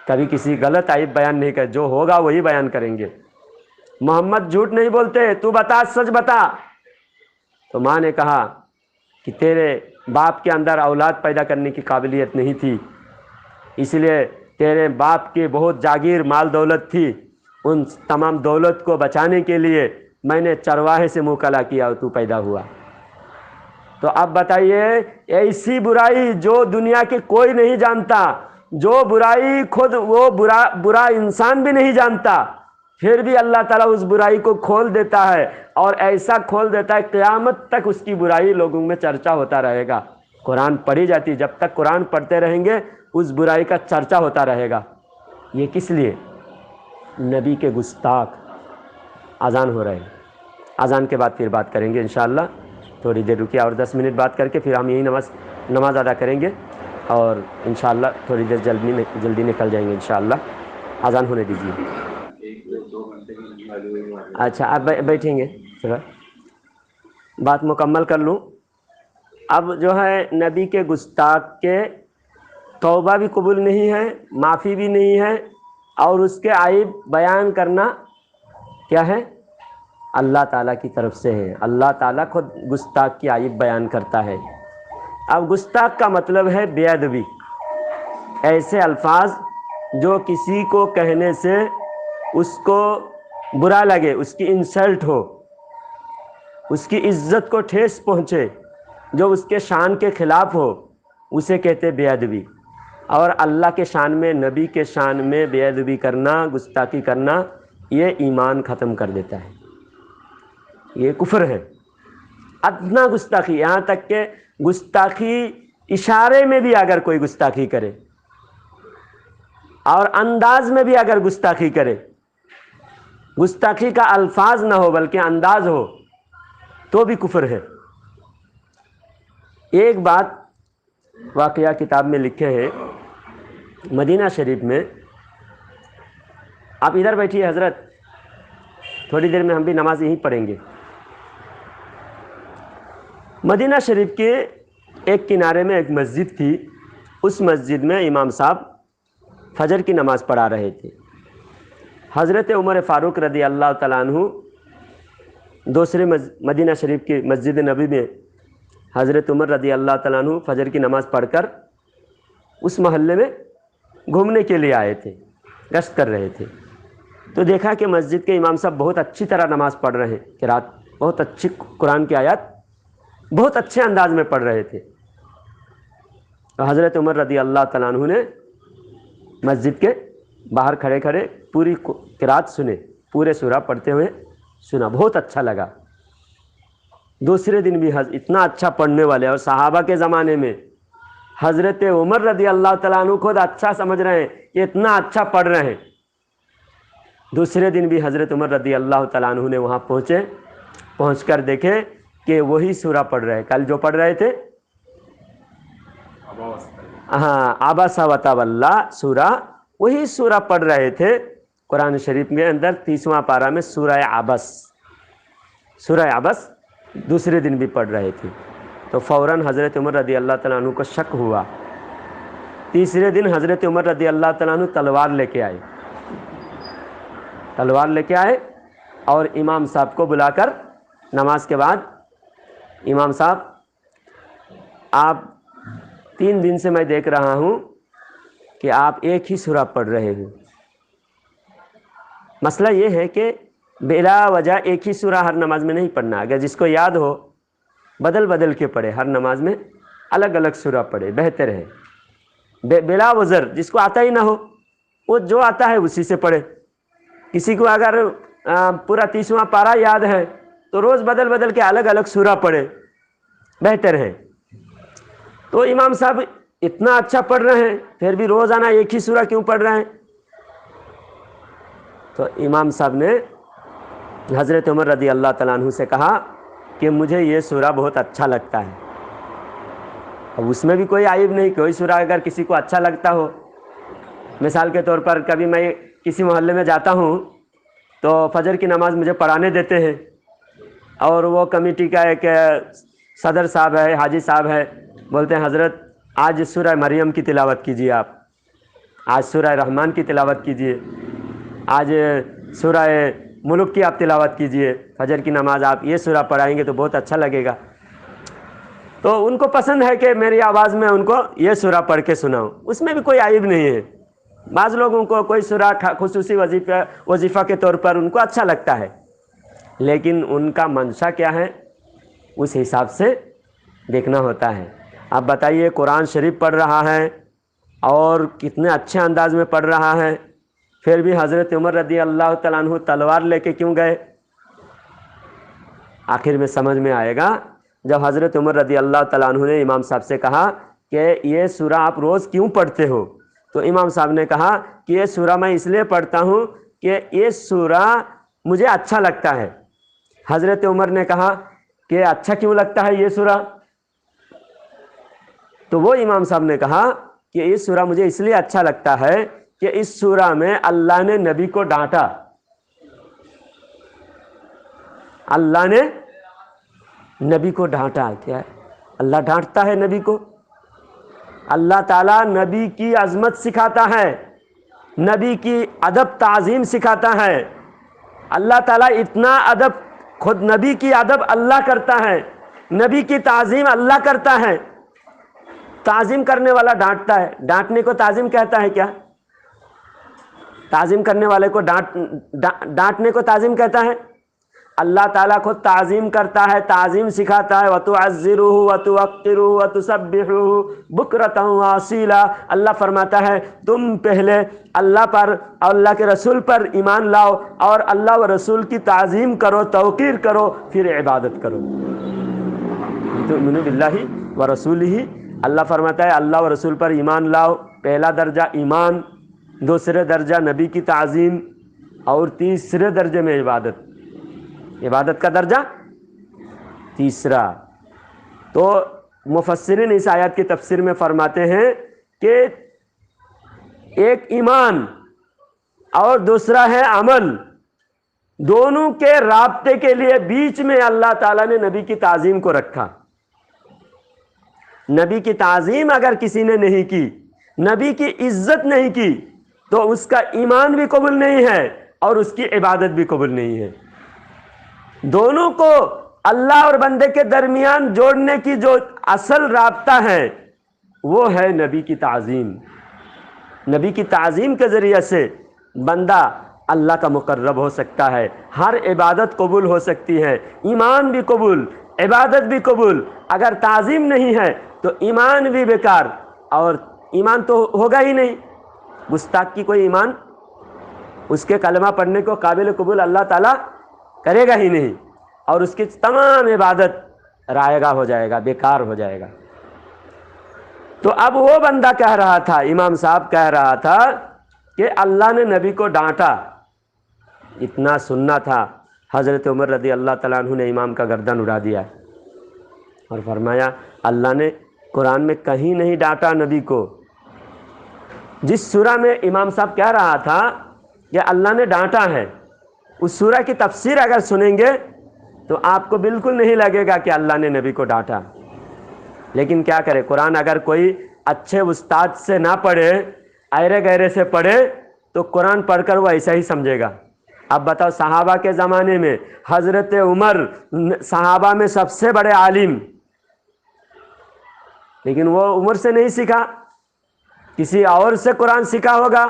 کبھی کسی غلط عیب بیان نہیں کرتے، جو ہوگا وہی بیان کریں گے۔ محمد جھوٹ نہیں بولتے، تو بتا، سچ بتا۔ تو ماں نے کہا کہ تیرے باپ کے اندر اولاد پیدا کرنے کی قابلیت نہیں تھی، اس لیے تیرے باپ کے بہت جاگیر مال دولت تھی، ان تمام دولت کو بچانے کے لیے میں نے چرواہے سے منہ کلا کیا اور تو پیدا ہوا۔ تو اب بتائیے، ایسی برائی جو دنیا کے کوئی نہیں جانتا، جو برائی خود وہ برا انسان بھی نہیں جانتا، پھر بھی اللہ تعالیٰ اس برائی کو کھول دیتا ہے، اور ایسا کھول دیتا ہے قیامت تک اس کی برائی لوگوں میں چرچا ہوتا رہے گا۔ قرآن پڑھی جاتی، جب تک قرآن پڑھتے رہیں گے اس برائی کا چرچا ہوتا رہے گا۔ یہ کس لیے؟ نبی کے گستاخ۔ اذان ہو رہے ہیں، اذان کے بعد پھر بات کریں گے انشاءاللہ۔ تھوڑی دیر رکیے اور 10 منٹ بات کر کے پھر ہم یہی نماز ادا کریں گے، اور انشاءاللہ تھوڑی دیر جلدی نکل جائیں گے انشاءاللہ۔ اذان ہونے دیجیے۔ 1-2 گھنٹے کی نماز۔ اچھا، آپ بیٹھیں گے، ذرا بات مکمل کر لوں۔ اب جو ہے نبی کے گستاخ کے توبہ بھی قبول نہیں ہے، معافی بھی نہیں ہے، اور اس کے عیب بیان کرنا کیا ہے؟ اللہ تعالیٰ کی طرف سے ہے۔ اللہ تعالیٰ خود گستاخ کی عیب بیان کرتا ہے۔ اب گستاخ کا مطلب ہے بے ادبی، ایسے الفاظ جو کسی کو کہنے سے اس کو برا لگے، اس کی انسلٹ ہو، اس کی عزت کو ٹھیس پہنچے، جو اس کے شان کے خلاف ہو، اسے کہتے بے ادبی۔ اور اللہ کے شان میں، نبی کے شان میں بے ادبی کرنا، گستاخی کرنا، یہ ایمان ختم کر دیتا ہے، یہ کفر ہے۔ ادنا گستاخی، یہاں تک کہ گستاخی اشارے میں بھی اگر کوئی گستاخی کرے، اور انداز میں بھی اگر گستاخی کرے، گستاخی کا الفاظ نہ ہو بلکہ انداز ہو، تو بھی کفر ہے۔ ایک بات واقعہ کتاب میں لکھے ہیں، مدینہ شریف میں، آپ ادھر بیٹھیے حضرت، تھوڑی دیر میں ہم بھی نماز یہیں پڑھیں گے۔ مدینہ شریف کے ایک کنارے میں ایک مسجد تھی، اس مسجد میں امام صاحب فجر کی نماز پڑھا رہے تھے۔ حضرت عمر فاروق رضی اللہ تعالیٰ عنہ دوسرے مدینہ شریف کی مسجد نبی میں حضرت عمر رضی اللہ تعالیٰ عنہ فجر کی نماز پڑھ کر اس محلے میں گھومنے کے لیے آئے تھے، گشت کر رہے تھے۔ تو دیکھا کہ مسجد کے امام صاحب بہت اچھی طرح نماز پڑھ رہے ہیں، قرات بہت اچھی، قرآن کی آیات بہت اچھے انداز میں پڑھ رہے تھے۔ تو حضرت عمر رضی اللہ تعالیٰ عنہ نے مسجد کے باہر کھڑے کھڑے پوری قرات سنے، پورے سورہ پڑھتے ہوئے سنا، بہت اچھا لگا۔ دوسرے دن بھی اتنا اچھا پڑھنے والے، اور صحابہ کے زمانے میں حضرت عمر رضی اللہ تعالیٰ عنہ خود اچھا سمجھ رہے ہیں کہ اتنا اچھا پڑھ رہے ہیں۔ دوسرے دن بھی حضرت عمر رضی اللہ تعالیٰ عنہ نے وہاں پہنچ کر دیکھے کہ وہی سورہ پڑھ رہے، کل جو پڑھ رہے تھے، ہاں، عبس وتولی سورہ، وہی سورہ پڑھ رہے تھے۔ قرآن شریف کے اندر 30واں پارہ میں سورہ عبس دوسرے دن بھی پڑھ رہے تھے۔ تو فوراً حضرت عمر رضی اللہ تعالیٰ عنہ کو شک ہوا۔ تیسرے دن حضرت عمر رضی اللہ تعالیٰ عنہ تلوار لے کے آئے اور امام صاحب کو بلا کر نماز کے بعد، امام صاحب آپ 3 دن سے میں دیکھ رہا ہوں کہ آپ ایک ہی سورہ پڑھ رہے ہیں۔ مسئلہ یہ ہے کہ بلا وجہ ایک ہی سورہ ہر نماز میں نہیں پڑھنا، اگر جس کو یاد ہو بدل کے پڑھے، ہر نماز میں الگ الگ سورہ پڑھے، بہتر ہے۔ بلا وزر، جس کو آتا ہی نہ ہو، وہ جو آتا ہے اسی سے پڑھے۔ کسی کو اگر پورا 30واں پارہ یاد ہے تو روز بدل کے الگ الگ سورہ پڑھے، بہتر ہے۔ تو امام صاحب اتنا اچھا پڑھ رہے ہیں، پھر بھی روزانہ ایک ہی سورہ کیوں پڑھ رہے ہیں؟ تو امام صاحب نے حضرت عمر رضی اللہ تعالیٰ عنہ سے کہا کہ مجھے یہ سورہ بہت اچھا لگتا ہے۔ اب اس میں بھی کوئی عیب نہیں، کوئی سورہ اگر کسی کو اچھا لگتا ہو، مثال کے طور پر کبھی میں کسی محلے میں جاتا ہوں تو فجر کی نماز مجھے پڑھانے دیتے ہیں، اور وہ کمیٹی کا ایک صدر صاحب ہے، حاجی صاحب ہے، بولتے ہیں حضرت آج سورہ مریم کی تلاوت کیجیے، آپ آج سورہ رحمان کی تلاوت کیجیے، آج سورہ ملک کی آپ تلاوت کیجیے، فجر کی نماز آپ یہ سورہ پڑھائیں گے تو بہت اچھا لگے گا۔ تو ان کو پسند ہے کہ میری آواز میں ان کو یہ سورہ پڑھ کے سناؤں، اس میں بھی کوئی عیب نہیں ہے۔ بعض لوگوں کو کوئی سورہ خصوصی وظیفہ کے طور پر ان کو اچھا لگتا ہے، لیکن ان کا منشا کیا ہے اس حساب سے دیکھنا ہوتا ہے. اب بتائیے قرآن شریف پڑھ رہا ہے اور کتنے اچھے انداز میں پڑھ رہا ہے, پھر بھی حضرت عمر رضی اللہ تعالیٰ عنہ تلوار لے کے کیوں گئے؟ آخر میں سمجھ میں آئے گا جب حضرت عمر رضی اللہ تعالیٰ عنہ نے امام صاحب سے کہا کہ یہ سورہ آپ روز کیوں پڑھتے ہو, تو امام صاحب نے کہا کہ یہ سورہ میں اس لیے پڑھتا ہوں کہ یہ سورہ مجھے اچھا لگتا ہے. حضرت عمر نے کہا کہ اچھا کیوں لگتا ہے یہ سورہ؟ تو وہ امام صاحب نے کہا کہ یہ سورہ مجھے اس لیے اچھا لگتا ہے کہ اس سورہ میں اللہ نے نبی کو ڈانٹا. اللہ نے نبی کو ڈانٹا. کیا ہے؟ اللہ ڈانٹتا ہے نبی کو. اللہ تعالیٰ نبی کی عظمت سکھاتا ہے, نبی کی ادب تعظیم سکھاتا ہے. اللہ تعالیٰ اتنا ادب, خود نبی کی ادب اللہ کرتا ہے, نبی کی تعظیم اللہ کرتا ہے. تعظیم کرنے والا ڈانٹتا ہے. ڈانٹنے کو تعظیم کہتا ہے کیا؟ تعظیم کرنے والے کو ڈانٹنے کو تعظیم کہتا ہے؟ اللہ تعالیٰ خود تعظیم کرتا ہے, تعظیم سکھاتا ہے. وَتُعَزِّرُهُ وَتُوَقِّرُهُ وَتُسَبِّحُهُ بُكْرَةً وَأَصِيلًا. اللہ فرماتا ہے تم پہلے اللہ پر اور اللہ کے رسول پر ایمان لاؤ اور اللہ و رسول کی تعظیم کرو, توقیر کرو, پھر عبادت کرو. تؤمنوا باللہ ورسولہ. اللہ فرماتا ہے اللہ و رسول پر ایمان لاؤ, پہلا درجہ ایمان, دوسرے درجہ نبی کی تعظیم, اور تیسرے درجے میں عبادت. عبادت کا درجہ تیسرا. تو مفسرین اس آیات کی تفسیر میں فرماتے ہیں کہ ایک ایمان اور دوسرا ہے عمل, دونوں کے رابطے کے لیے بیچ میں اللہ تعالیٰ نے نبی کی تعظیم کو رکھا. نبی کی تعظیم اگر کسی نے نہیں کی, نبی کی عزت نہیں کی, تو اس کا ایمان بھی قبول نہیں ہے اور اس کی عبادت بھی قبول نہیں ہے. دونوں کو اللہ اور بندے کے درمیان جوڑنے کی جو اصل رابطہ ہے وہ ہے نبی کی تعظیم. نبی کی تعظیم کے ذریعے سے بندہ اللہ کا مقرب ہو سکتا ہے, ہر عبادت قبول ہو سکتی ہے, ایمان بھی قبول, عبادت بھی قبول. اگر تعظیم نہیں ہے تو ایمان بھی بیکار, اور ایمان تو ہوگا ہی نہیں. گستاخ کی کوئی ایمان اس کے کلمہ پڑھنے کو قابل قبول اللہ تعالیٰ کرے گا ہی نہیں, اور اس کی تمام عبادت رائے گا ہو جائے گا, بیکار ہو جائے گا. تو اب وہ بندہ کہہ رہا تھا, امام صاحب کہہ رہا تھا کہ اللہ نے نبی کو ڈانٹا. اتنا سننا تھا. حضرت عمر رضی اللہ تعالیٰ عنہ نے امام کا گردن اڑا دیا اور فرمایا اللہ نے قرآن میں کہیں نہیں ڈانٹا نبی کو. جس سورہ میں امام صاحب کہہ رہا تھا کہ اللہ نے ڈانٹا ہے, اس سورہ کی تفسیر اگر سنیں گے تو آپ کو بالکل نہیں لگے گا کہ اللہ نے نبی کو ڈانٹا. لیکن کیا کرے, قرآن اگر کوئی اچھے استاد سے نہ پڑھے, ایرے گہرے سے پڑھے, تو قرآن پڑھ کر وہ ایسا ہی سمجھے گا. اب بتاؤ, صحابہ کے زمانے میں حضرت عمر صحابہ میں سب سے بڑے عالم, لیکن وہ عمر سے نہیں سیکھا, کسی اور سے قرآن سیکھا ہوگا,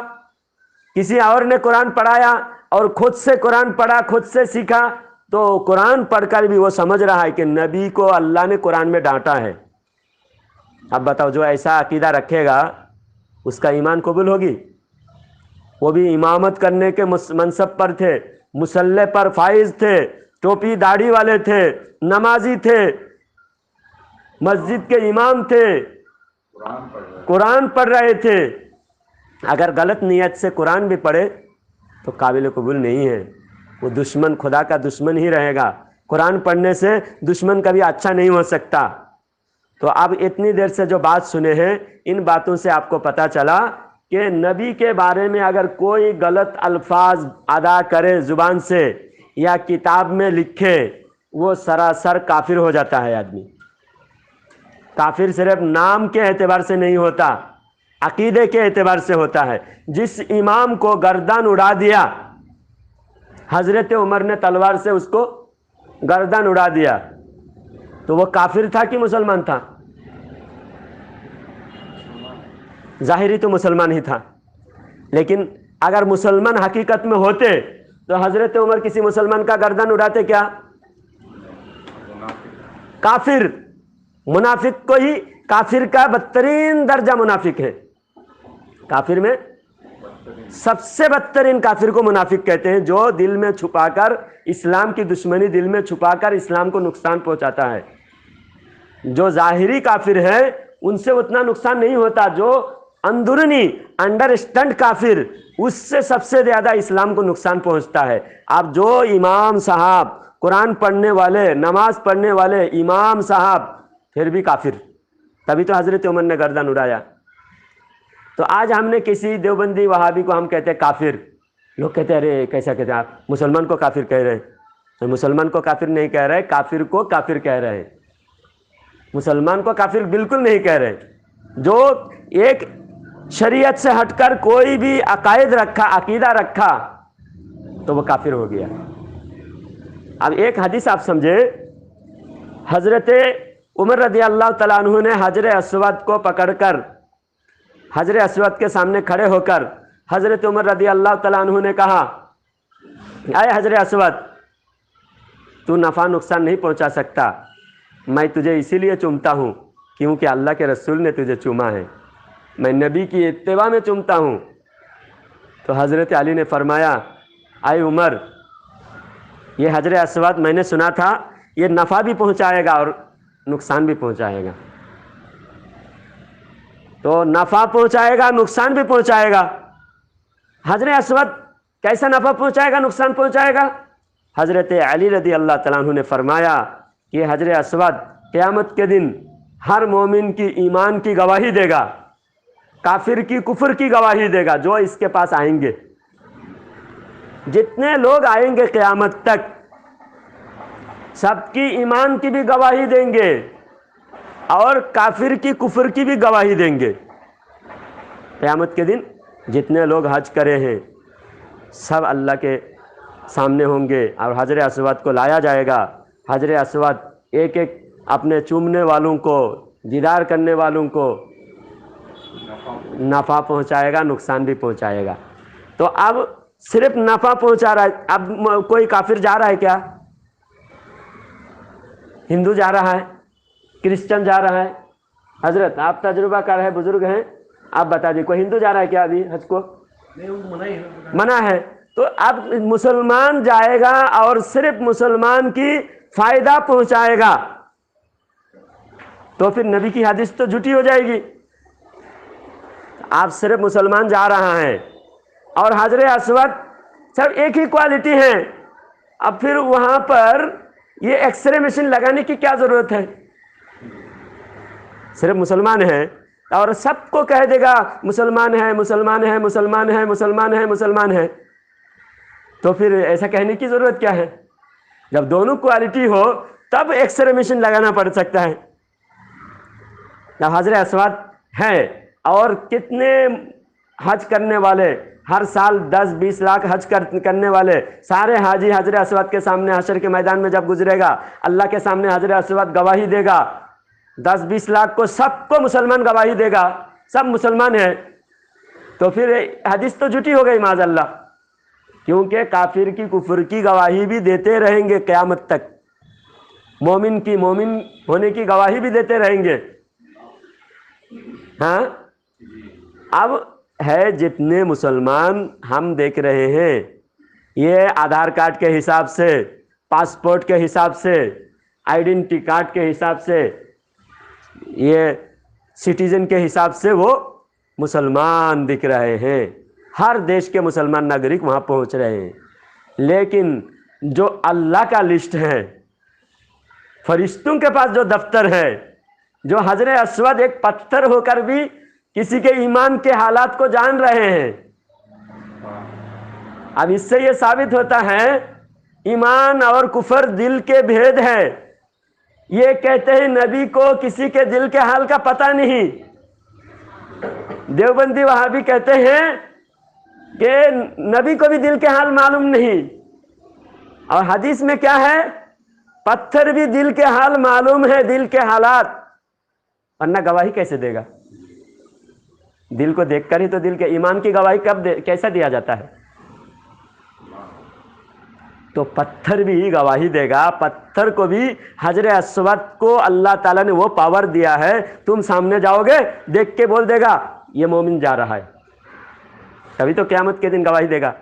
کسی اور نے قرآن پڑھایا اور خود سے قرآن پڑھا, خود سے سیکھا. تو قرآن پڑھ کر بھی وہ سمجھ رہا ہے کہ نبی کو اللہ نے قرآن میں ڈانٹا ہے. اب بتاؤ, جو ایسا عقیدہ رکھے گا اس کا ایمان قبول ہوگی؟ وہ بھی امامت کرنے کے منصب پر تھے, مصلی پر فائز تھے, ٹوپی داڑھی والے تھے, نمازی تھے, مسجد کے امام تھے, قرآن پڑھ رہے تھے. اگر غلط نیت سے قرآن بھی پڑھے تو قابل قبول نہیں ہے, وہ دشمن, خدا کا دشمن ہی رہے گا. قرآن پڑھنے سے دشمن کبھی اچھا نہیں ہو سکتا. تو اب اتنی دیر سے جو بات سنے ہیں, ان باتوں سے آپ کو پتہ چلا کہ نبی کے بارے میں اگر کوئی غلط الفاظ ادا کرے زبان سے یا کتاب میں لکھے, وہ سراسر کافر ہو جاتا ہے آدمی. کافر صرف نام کے اعتبار سے نہیں ہوتا, عقیدے کے اعتبار سے ہوتا ہے. جس امام کو گردن اڑا دیا, حضرت عمر نے تلوار سے اس کو گردن اڑا دیا, تو وہ کافر تھا کہ مسلمان تھا؟ ظاہری تو مسلمان ہی تھا, لیکن اگر مسلمان حقیقت میں ہوتے تو حضرت عمر کسی مسلمان کا گردن اڑاتے کیا؟ کافر، منافق کو ہی، کافر کا بدترین درجہ منافق ہے، کافر میں سب سے بدترین کافر کو منافق کہتے ہیں، جو دل میں چھپا کر اسلام کی دشمنی دل میں چھپا کر اسلام کو نقصان پہنچاتا ہے۔ جو ظاہری کافر ہے ان سے اتنا نقصان نہیں ہوتا، جو اندرونی انڈرسٹینڈ کافر، اس سے سب سے زیادہ اسلام کو نقصان پہنچتا ہے۔ اب جو امام صاحب، قرآن پڑھنے والے، نماز پڑھنے والے امام صاحب پھر بھی کافر، تبھی تو حضرت عمر نے گردن اڑایا۔ تو آج ہم نے کسی دیوبندی وہابی کو ہم کہتے ہیں کافر، لوگ کہتے ہیں ارے کیسا کہتے ہیں آپ مسلمان کو کافر کہہ رہے ہیں؟ مسلمان کو کافر نہیں کہہ رہے، کافر کو کافر کہہ رہے ہیں، مسلمان کو کافر بالکل نہیں کہہ رہے۔ جو ایک شریعت سے ہٹ کر کوئی بھی عقائد رکھا، عقیدہ رکھا، تو وہ کافر ہو گیا۔ اب ایک حدیث آپ سمجھے، حضرت عمر رضی اللہ تعالیٰ عنہ نے حجر اسود کو پکڑ کر، حجر اسود کے سامنے کھڑے ہو کر حضرت عمر رضی اللہ تعالیٰ عنہ نے کہا، اے حجر اسود، تو نفع نقصان نہیں پہنچا سکتا، میں تجھے اسی لیے چومتا ہوں کیونکہ اللہ کے رسول نے تجھے چوما ہے، میں نبی کی اتباع میں چومتا ہوں۔ تو حضرت علی نے فرمایا، اے عمر، یہ حجر اسود میں نے سنا تھا یہ نفع بھی پہنچائے گا اور نقصان بھی پہنچائے گا، تو نفع پہنچائے گا، نقصان بھی پہنچائے گا۔ حجر اسود کیسا نفع پہنچائے گا، نقصان پہنچائے گا؟ حضرت علی رضی اللہ تعالیٰ عنہ نے فرمایا کہ حجر اسود قیامت کے دن ہر مومن کی ایمان کی گواہی دے گا، کافر کی کفر کی گواہی دے گا، جو اس کے پاس آئیں گے، جتنے لوگ آئیں گے قیامت تک، سب کی ایمان کی بھی گواہی دیں گے اور کافر کی کفر کی بھی گواہی دیں گے۔ قیامت کے دن جتنے لوگ حج کرے ہیں سب اللہ کے سامنے ہوں گے اور حجر اسود کو لایا جائے گا۔ حجر اسود ایک ایک اپنے چومنے والوں کو، دیدار کرنے والوں کو نفع پہنچائے گا، نقصان بھی پہنچائے گا۔ تو اب صرف نفع پہنچا رہا ہے، اب کوئی کافر جا رہا ہے کیا؟ ہندو جا رہا ہے، کرسچن جا رہا ہے؟ حضرت آپ تجربہ کار ہے، بزرگ ہیں، آپ بتا دیجیے، کوئی ہندو جا رہا ہے کیا ابھی حج کو؟ منع ہے۔ تو اب مسلمان جائے گا اور صرف مسلمان کی فائدہ پہنچائے گا، تو پھر نبی کی حدیث تو جھوٹی ہو جائے گی۔ آپ صرف مسلمان جا رہا ہے اور حجر اسود سب ایک ہی کوالٹی ہے، اب پھر وہاں پر یہ ایکس رے مشین لگانے کی کیا ضرورت ہے؟ صرف مسلمان ہے اور سب کو کہہ دے گا مسلمان ہے، مسلمان ہے، مسلمان ہے، مسلمان ہے، مسلمان ہے، تو پھر ایسا کہنے کی ضرورت کیا ہے؟ جب دونوں کوالٹی ہو تب ایکس رے مشین لگانا پڑ سکتا ہے۔ جب حجر اسود ہے اور کتنے حج کرنے والے، ہر سال 10-20 لاکھ حج کرنے والے سارے حاجی حجر اسود کے سامنے حشر کے میدان میں جب گزرے گا، اللہ کے سامنے حجر اسود گواہی دے گا، 10-20 لاکھ کو، سب کو مسلمان گواہی دے گا، سب مسلمان ہیں، تو پھر حدیث تو جھوٹی ہو گئی معاذ اللہ، کیونکہ کافر کی کفر کی گواہی بھی دیتے رہیں گے قیامت تک، مومن کی مومن ہونے کی گواہی بھی دیتے رہیں گے۔ ہاں، اب ہے جتنے مسلمان ہم دیکھ رہے ہیں، یہ آدھار کارڈ کے حساب سے، پاسپورٹ کے حساب سے، آئیڈینٹی کارڈ کے حساب سے، یہ سٹیزن کے حساب سے وہ مسلمان دکھ رہے ہیں، ہر دیش کے مسلمان ناگرک وہاں پہنچ رہے ہیں، لیکن جو اللہ کا لسٹ ہے، فرشتوں کے پاس جو دفتر ہے، جو حجر اسود ایک پتھر ہو کر بھی کسی کے ایمان کے حالات کو جان رہے ہیں، اب اس سے یہ ثابت ہوتا ہے ایمان اور کفر دل کے بھید ہے۔ یہ کہتے ہیں نبی کو کسی کے دل کے حال کا پتہ نہیں، دیوبندی وہابی کہتے ہیں کہ نبی کو بھی دل کے حال معلوم نہیں، اور حدیث میں کیا ہے؟ پتھر بھی دل کے حال معلوم ہے، دل کے حالات، ورنہ گواہی کیسے دے گا؟ دل کو دیکھ کر ہی تو دل کے ایمان کی گواہی کیسا دیا جاتا ہے؟ تو پتھر بھی گواہی دے گا. پتھر کو بھی حجر اسود کو اللہ تعالیٰ نے وہ پاور دیا ہے, تم سامنے جاؤ گے دیکھ کے بول دے گا یہ مومن جا رہا ہے, تبھی تو قیامت کے دن گواہی دے گا.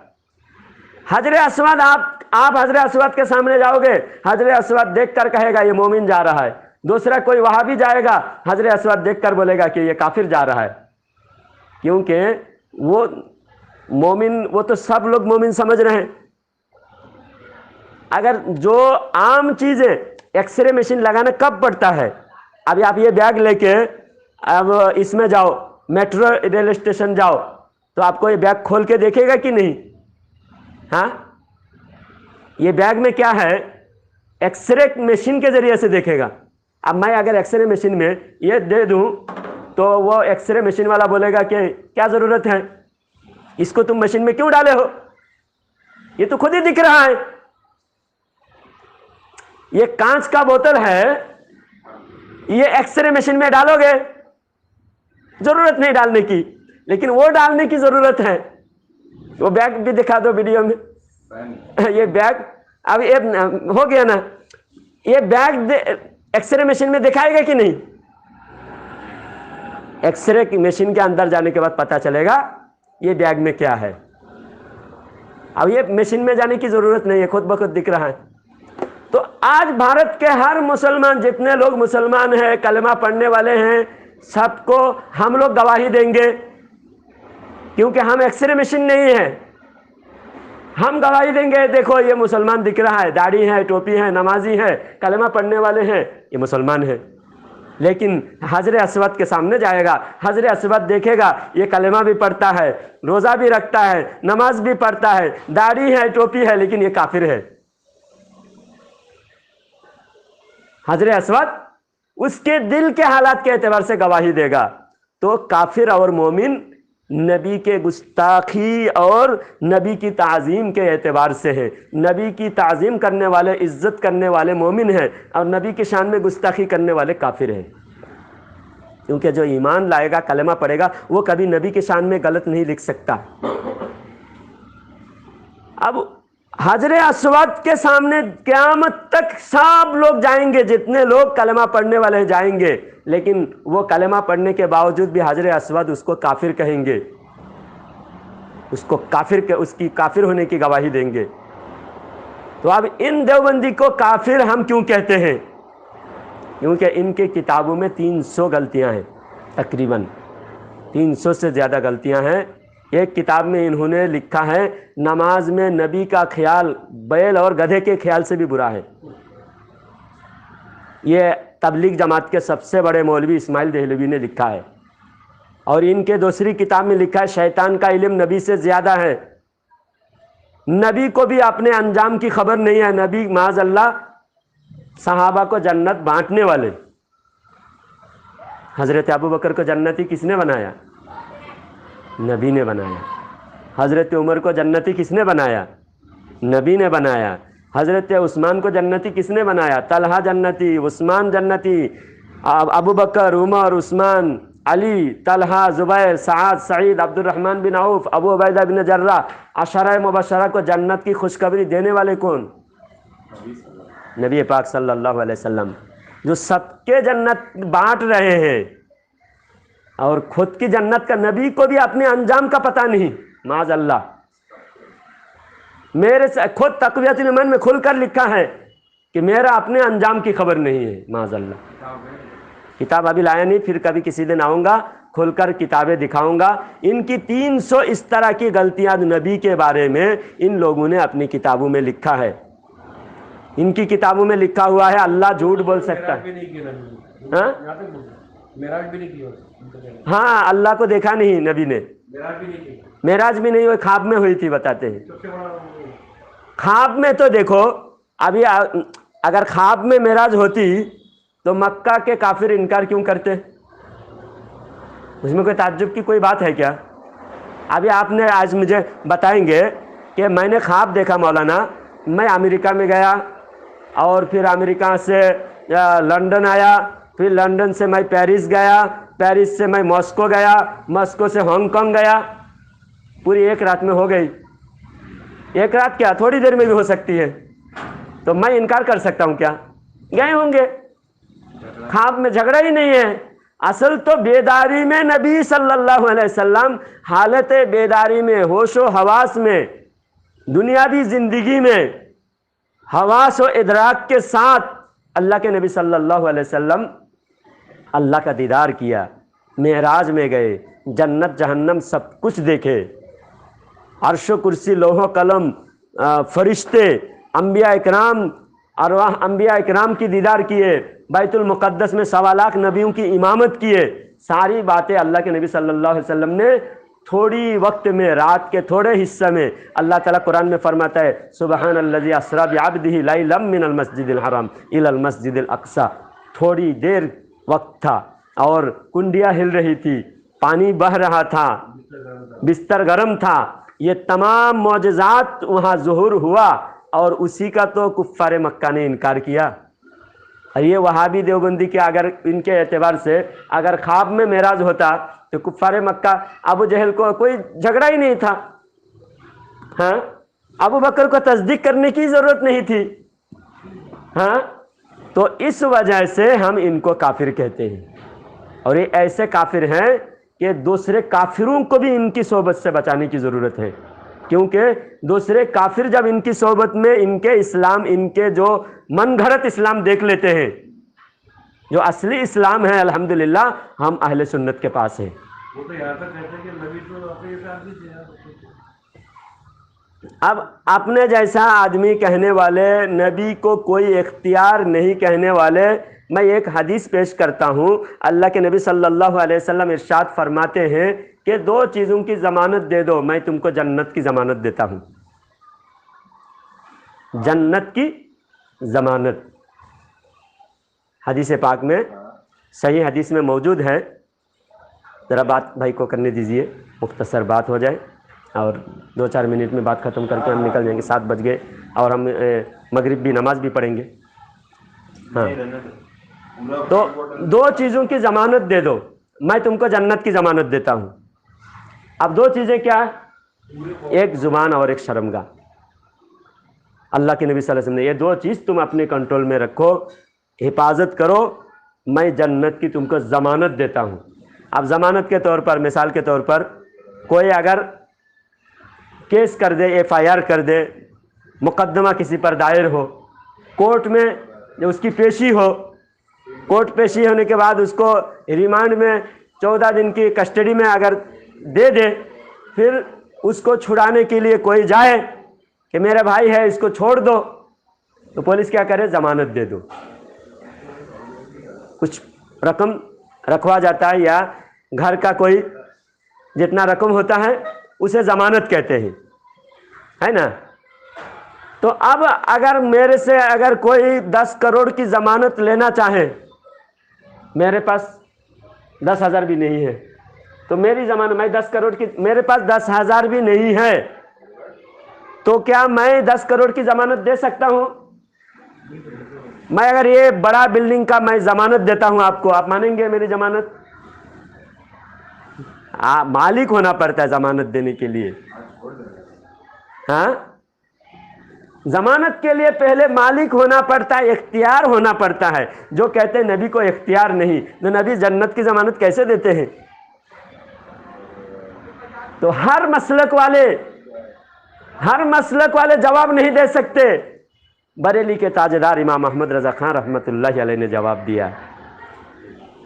حجر اسود, آپ حجر اسود کے سامنے جاؤ گے, حجر اسود دیکھ کر کہے گا یہ مومن جا رہا ہے. دوسرا کوئی وہاں بھی جائے گا, حجر اسود دیکھ کر بولے گا کہ یہ کافر جا رہا ہے, کیونکہ وہ مومن, وہ تو سب لوگ مومن سمجھ رہے ہیں. اگر جو عام چیزیں, ایکس رے مشین لگانا کب پڑتا ہے؟ ابھی آپ یہ بیگ لے کے اب اس میں جاؤ, میٹرو ریل اسٹیشن جاؤ, تو آپ کو یہ بیگ کھول کے دیکھے گا کہ نہیں؟ ہاں, یہ بیگ میں کیا ہے, ایکس رے مشین کے ذریعے سے دیکھے گا. اب میں اگر ایکس رے مشین میں یہ دے دوں تو وہ ایکس رے مشین والا بولے گا کہ کیا ضرورت ہے, اس کو تم مشین میں کیوں ڈالے ہو, یہ تو خود ہی دکھ رہا ہے. یہ کانچ کا بوتل ہے, یہ ایکس رے مشین میں ڈالو گے, ضرورت نہیں ڈالنے کی, لیکن وہ ڈالنے کی ضرورت ہے. وہ بیگ بھی دکھا دو ویڈیو میں, یہ بیگ اب یہ ہو گیا نا, یہ بیگ ایکس رے مشین میں دکھائے گا کہ نہیں؟ ایکس رے مشین کے اندر جانے کے بعد پتا چلے گا یہ بیگ میں کیا ہے. اب یہ مشین میں جانے کی ضرورت نہیں ہے, خود بخود دکھ رہا ہے. تو آج بھارت کے ہر مسلمان, جتنے لوگ مسلمان ہیں, کلمہ پڑھنے والے ہیں, سب کو ہم لوگ گواہی دیں گے, کیونکہ ہم ایکس رے مشین نہیں ہے. ہم گواہی دیں گے, دیکھو یہ مسلمان دکھ رہا ہے, داڑھی ہے, ٹوپی ہے, نمازی ہے, کلمہ پڑھنے والے ہیں, یہ مسلمان ہے. لیکن حجر اسود کے سامنے جائے گا, حجر اسود دیکھے گا یہ کلمہ بھی پڑھتا ہے, روزہ بھی رکھتا ہے, نماز بھی پڑھتا ہے, داڑھی ہے, ٹوپی ہے, لیکن یہ کافر ہے. حجر اسود اس کے دل کے حالات کے اعتبار سے گواہی دے گا. تو کافر اور مومن نبی کے گستاخی اور نبی کی تعظیم کے اعتبار سے ہے. نبی کی تعظیم کرنے والے, عزت کرنے والے مومن ہیں, اور نبی کی شان میں گستاخی کرنے والے کافر ہیں. کیونکہ جو ایمان لائے گا, کلمہ پڑھے گا, وہ کبھی نبی کی شان میں غلط نہیں لکھ سکتا. اب حجر اسود کے سامنے قیامت تک سب لوگ جائیں گے, جتنے لوگ کلمہ پڑھنے والے ہیں جائیں گے, لیکن وہ کلمہ پڑھنے کے باوجود بھی حجر اسود اس کو کافر کہیں گے, اس کو کافر, اس کی کافر ہونے کی گواہی دیں گے. تو اب ان دیوبندی کو کافر ہم کیوں کہتے ہیں؟ کیونکہ ان کی کتابوں میں 300 غلطیاں ہیں, تقریباً 300 سے زیادہ غلطیاں ہیں. ایک کتاب میں انہوں نے لکھا ہے نماز میں نبی کا خیال بیل اور گدھے کے خیال سے بھی برا ہے. یہ تبلیغ جماعت کے سب سے بڑے مولوی اسماعیل دہلوی نے لکھا ہے. اور ان کے دوسری کتاب میں لکھا ہے شیطان کا علم نبی سے زیادہ ہے. نبی کو بھی اپنے انجام کی خبر نہیں ہے. نبی معاذ اللہ صحابہ کو جنت بانٹنے والے. حضرت ابوبکر کو جنتی کس نے بنایا؟ نبی نے بنایا. حضرت عمر کو جنتی کس نے بنایا؟ نبی نے بنایا. حضرت عثمان کو جنتی کس نے بنایا؟ طلحہ جنتی, عثمان جنتی, ابوبکر, عمر, عثمان, علی, طلحہ, زبیر, سعد, سعید, عبد الرحمن بن عوف, ابو عبیدہ بن جراح. عشرہ مبشرہ کو جنت کی خوشخبری دینے والے کون؟ نبی پاک صلی اللہ علیہ وسلم, جو سب کے جنت بانٹ رہے ہیں, اور خود کی جنت کا نبی کو بھی اپنے انجام کا پتہ نہیں. معاذ اللہ, میرے سے خود تقویۃ الایمان میں کھل کر لکھا ہے کہ میرا اپنے انجام کی خبر نہیں ہے. معاذ اللہ, کتاب ابھی لایا نہیں, پھر کبھی کسی دن آؤں گا, کھل کر کتابیں دکھاؤں گا. ان کی 300 اس طرح کی غلطیاں نبی کے بارے میں ان لوگوں نے اپنی کتابوں میں لکھا ہے. ان کی کتابوں میں لکھا ہوا ہے اللہ جھوٹ بول سکتا ہے. ہاں, اللہ کو دیکھا نہیں نبی نے, معراج بھی نہیں ہوئی, خواب میں ہوئی تھی بتاتے ہیں. خواب میں تو دیکھو, ابھی اگر خواب میں معراج ہوتی تو مکہ کے کافر انکار کیوں کرتے؟ اس میں کوئی تعجب کی کوئی بات ہے کیا؟ ابھی آپ نے آج مجھے بتائیں گے کہ میں نے خواب دیکھا مولانا, میں امریکہ میں گیا, اور پھر امریکہ سے لندن آیا, پھر لندن سے میں پیرس گیا, پیرس سے میں ماسکو گیا, ماسکو سے ہانگ کانگ گیا, پوری ایک رات میں ہو گئی. ایک رات کیا تھوڑی دیر میں بھی ہو سکتی ہے، تو میں انکار کر سکتا ہوں کیا؟ گئے ہوں گے، خواب میں جھگڑا ہی نہیں ہے۔ اصل تو بیداری میں نبی صلی اللہ علیہ وسلم حالت بیداری میں، ہوش و حواس میں، دنیاوی زندگی میں حواس و ادراک کے ساتھ اللہ کے نبی صلی اللہ علیہ وسلم اللہ کا دیدار کیا، معراج میں گئے، جنت جہنم سب کچھ دیکھے، عرش و کرسی، لوح و قلم، فرشتے، انبیاء اکرام، ارواح انبیاء اکرام کی دیدار کیے، بیت المقدس میں 1.25 لاکھ نبیوں کی امامت کیے۔ ساری باتیں اللہ کے نبی صلی اللہ علیہ وسلم نے تھوڑی وقت میں، رات کے تھوڑے حصے میں، اللہ تعالیٰ قرآن میں فرماتا ہے سبحان الذی اسریٰ بعبدہ لیلا من المسجد الحرام الی المسجد الاقصی، تھوڑی دیر وقت تھا اور کنڈیاں ہل رہی تھی، پانی بہہ رہا تھا، بستر گرم تھا، یہ تمام معجزات وہاں ظہور ہوا، اور اسی کا تو کفار مکہ نے انکار کیا۔ اور یہ وہابی دیوبندی کے اگر ان کے اعتبار سے اگر خواب میں معراج ہوتا تو کفار مکہ ابو جہل کو کوئی جھگڑا ہی نہیں تھا، ہاں، ابو بکر کو تصدیق کرنے کی ضرورت نہیں تھی، ہاں۔ تو اس وجہ سے ہم ان کو کافر کہتے ہیں، اور یہ ایسے کافر ہیں کہ دوسرے کافروں کو بھی ان کی صحبت سے بچانے کی ضرورت ہے، کیونکہ دوسرے کافر جب ان کی صحبت میں ان کے اسلام، ان کے جو من گھڑت اسلام دیکھ لیتے ہیں، جو اصلی اسلام ہے الحمدللہ ہم اہل سنت کے پاس ہیں۔ وہ تو یہاں تک کہتے ہیں کہ نبی تو اپنے آدمی تھے۔ اب اپنے جیسا آدمی کہنے والے، نبی کو کوئی اختیار نہیں کہنے والے، میں ایک حدیث پیش کرتا ہوں۔ اللہ کے نبی صلی اللہ علیہ وسلم ارشاد فرماتے ہیں کہ 2 چیزوں کی ضمانت دے دو، میں تم کو جنت کی ضمانت دیتا ہوں۔ جنت کی ضمانت حدیث پاک میں، صحیح حدیث میں موجود ہے۔ ذرا بات بھائی کو کرنے دیجئے، مختصر بات ہو جائے، اور 2-4 منٹ میں بات ختم کر کے ہم نکل جائیں گے۔ 7 بج گئے اور ہم مغرب بھی نماز بھی پڑھیں گے، ہاں۔ تو 2 چیزوں کی ضمانت دے دو، میں تم کو جنت کی ضمانت دیتا ہوں۔ اب 2 چیزیں کیا؟ ایک زبان اور ایک شرمگاہ۔ اللہ کے نبی صلی اللہ علیہ وسلم نے یہ 2 چیز تم اپنے کنٹرول میں رکھو، حفاظت کرو، میں جنت کی تم کو ضمانت دیتا ہوں۔ اب ضمانت کے طور پر، مثال کے طور پر، کوئی اگر کیس کر دے، FIR کر دے، مقدمہ کسی پر دائر ہو، کورٹ میں اس کی پیشی ہو، کورٹ پیشی ہونے کے بعد اس کو ریمانڈ میں 14 دن کی کسٹڈی میں اگر دے دے، پھر اس کو چھڑانے کے لیے کوئی جائے کہ میرا بھائی ہے اس کو چھوڑ دو، تو پولیس کیا کرے؟ ضمانت دے دو۔ کچھ رقم رکھوا جاتا ہے، یا گھر کا کوئی جتنا رقم ہوتا ہے اسے ضمانت کہتے ہیں، ہے نا؟ تو اب اگر میرے سے اگر کوئی 10 کروڑ کی ضمانت لینا چاہے، میرے پاس 10,000 بھی نہیں ہے، تو میری ضمانت، میں 10 کروڑ کی، میرے پاس 10,000 بھی نہیں ہے، تو کیا میں 10 کروڑ کی ضمانت دے سکتا ہوں؟ میں اگر یہ بڑا بلڈنگ کا میں ضمانت دیتا ہوں آپ کو، آپ مانیں گے میری ضمانت؟ مالک ہونا پڑتا ہے ضمانت دینے کے لیے، ہاں، ضمانت کے لیے پہلے مالک ہونا پڑتا ہے، اختیار ہونا پڑتا ہے۔ جو کہتے ہیں نبی کو اختیار نہیں، تو نبی جنت کی ضمانت کیسے دیتے ہیں؟ تو ہر مسلک والے جواب نہیں دے سکتے۔ بریلی کے تاجدار امام احمد رضا خان رحمۃ اللہ علیہ نے جواب دیا،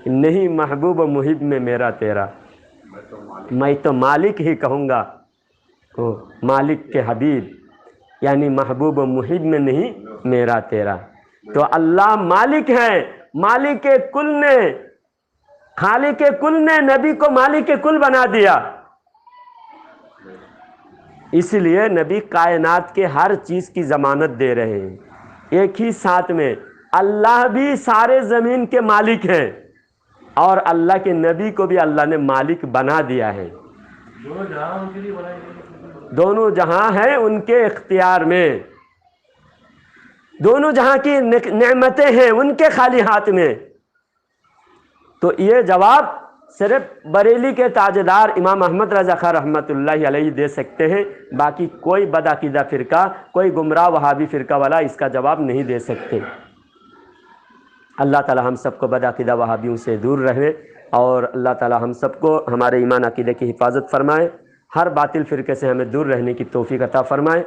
نہیں محبوب و محب میں میرا تیرا، میں تو مالک ہی کہوں گا، تو مالک کے حبیب یعنی محبوب و محب میں نہیں میرا تیرا۔ تو اللہ مالک ہے، مالک کل نے، خالق کل نے نبی کو مالک کل بنا دیا، اس لیے نبی کائنات کے ہر چیز کی ضمانت دے رہے ہیں۔ ایک ہی ساتھ میں اللہ بھی سارے زمین کے مالک ہیں، اور اللہ کے نبی کو بھی اللہ نے مالک بنا دیا ہے۔ دونوں جہاں ہیں ان کے اختیار میں، دونوں جہاں کی نعمتیں ہیں ان کے خالی ہاتھ میں۔ تو یہ جواب صرف بریلی کے تاجدار امام احمد رضا خان رحمۃ اللہ علیہ دے سکتے ہیں، باقی کوئی بدعقیدہ فرقہ، کوئی گمراہ وہابی فرقہ والا اس کا جواب نہیں دے سکتے۔ اللہ تعالی ہم سب کو بدعقیدہ وہابیوں سے دور رہے، اور اللہ تعالی ہم سب کو ہمارے ایمان عقیدے کی حفاظت فرمائے، ہر باطل فرقے سے ہمیں دور رہنے کی توفیق عطا فرمائے۔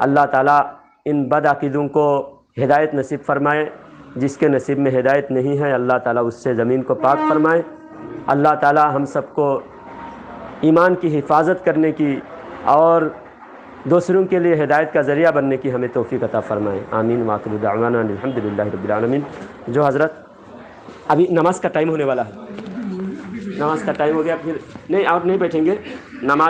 اللہ تعالی ان بدعقیدوں کو ہدایت نصیب فرمائے، جس کے نصیب میں ہدایت نہیں ہے اللہ تعالی اس سے زمین کو پاک فرمائے۔ اللہ تعالی ہم سب کو ایمان کی حفاظت کرنے کی اور دوسروں کے لیے ہدایت کا ذریعہ بننے کی ہمیں توفیق عطا فرمائے، آمین۔ وآخر دعوانا الحمدللہ رب العالمین۔ جو حضرت ابھی نماز کا ٹائم ہونے والا ہے، نماز کا ٹائم ہو گیا، پھر نہیں اور نہیں بیٹھیں گے، نماز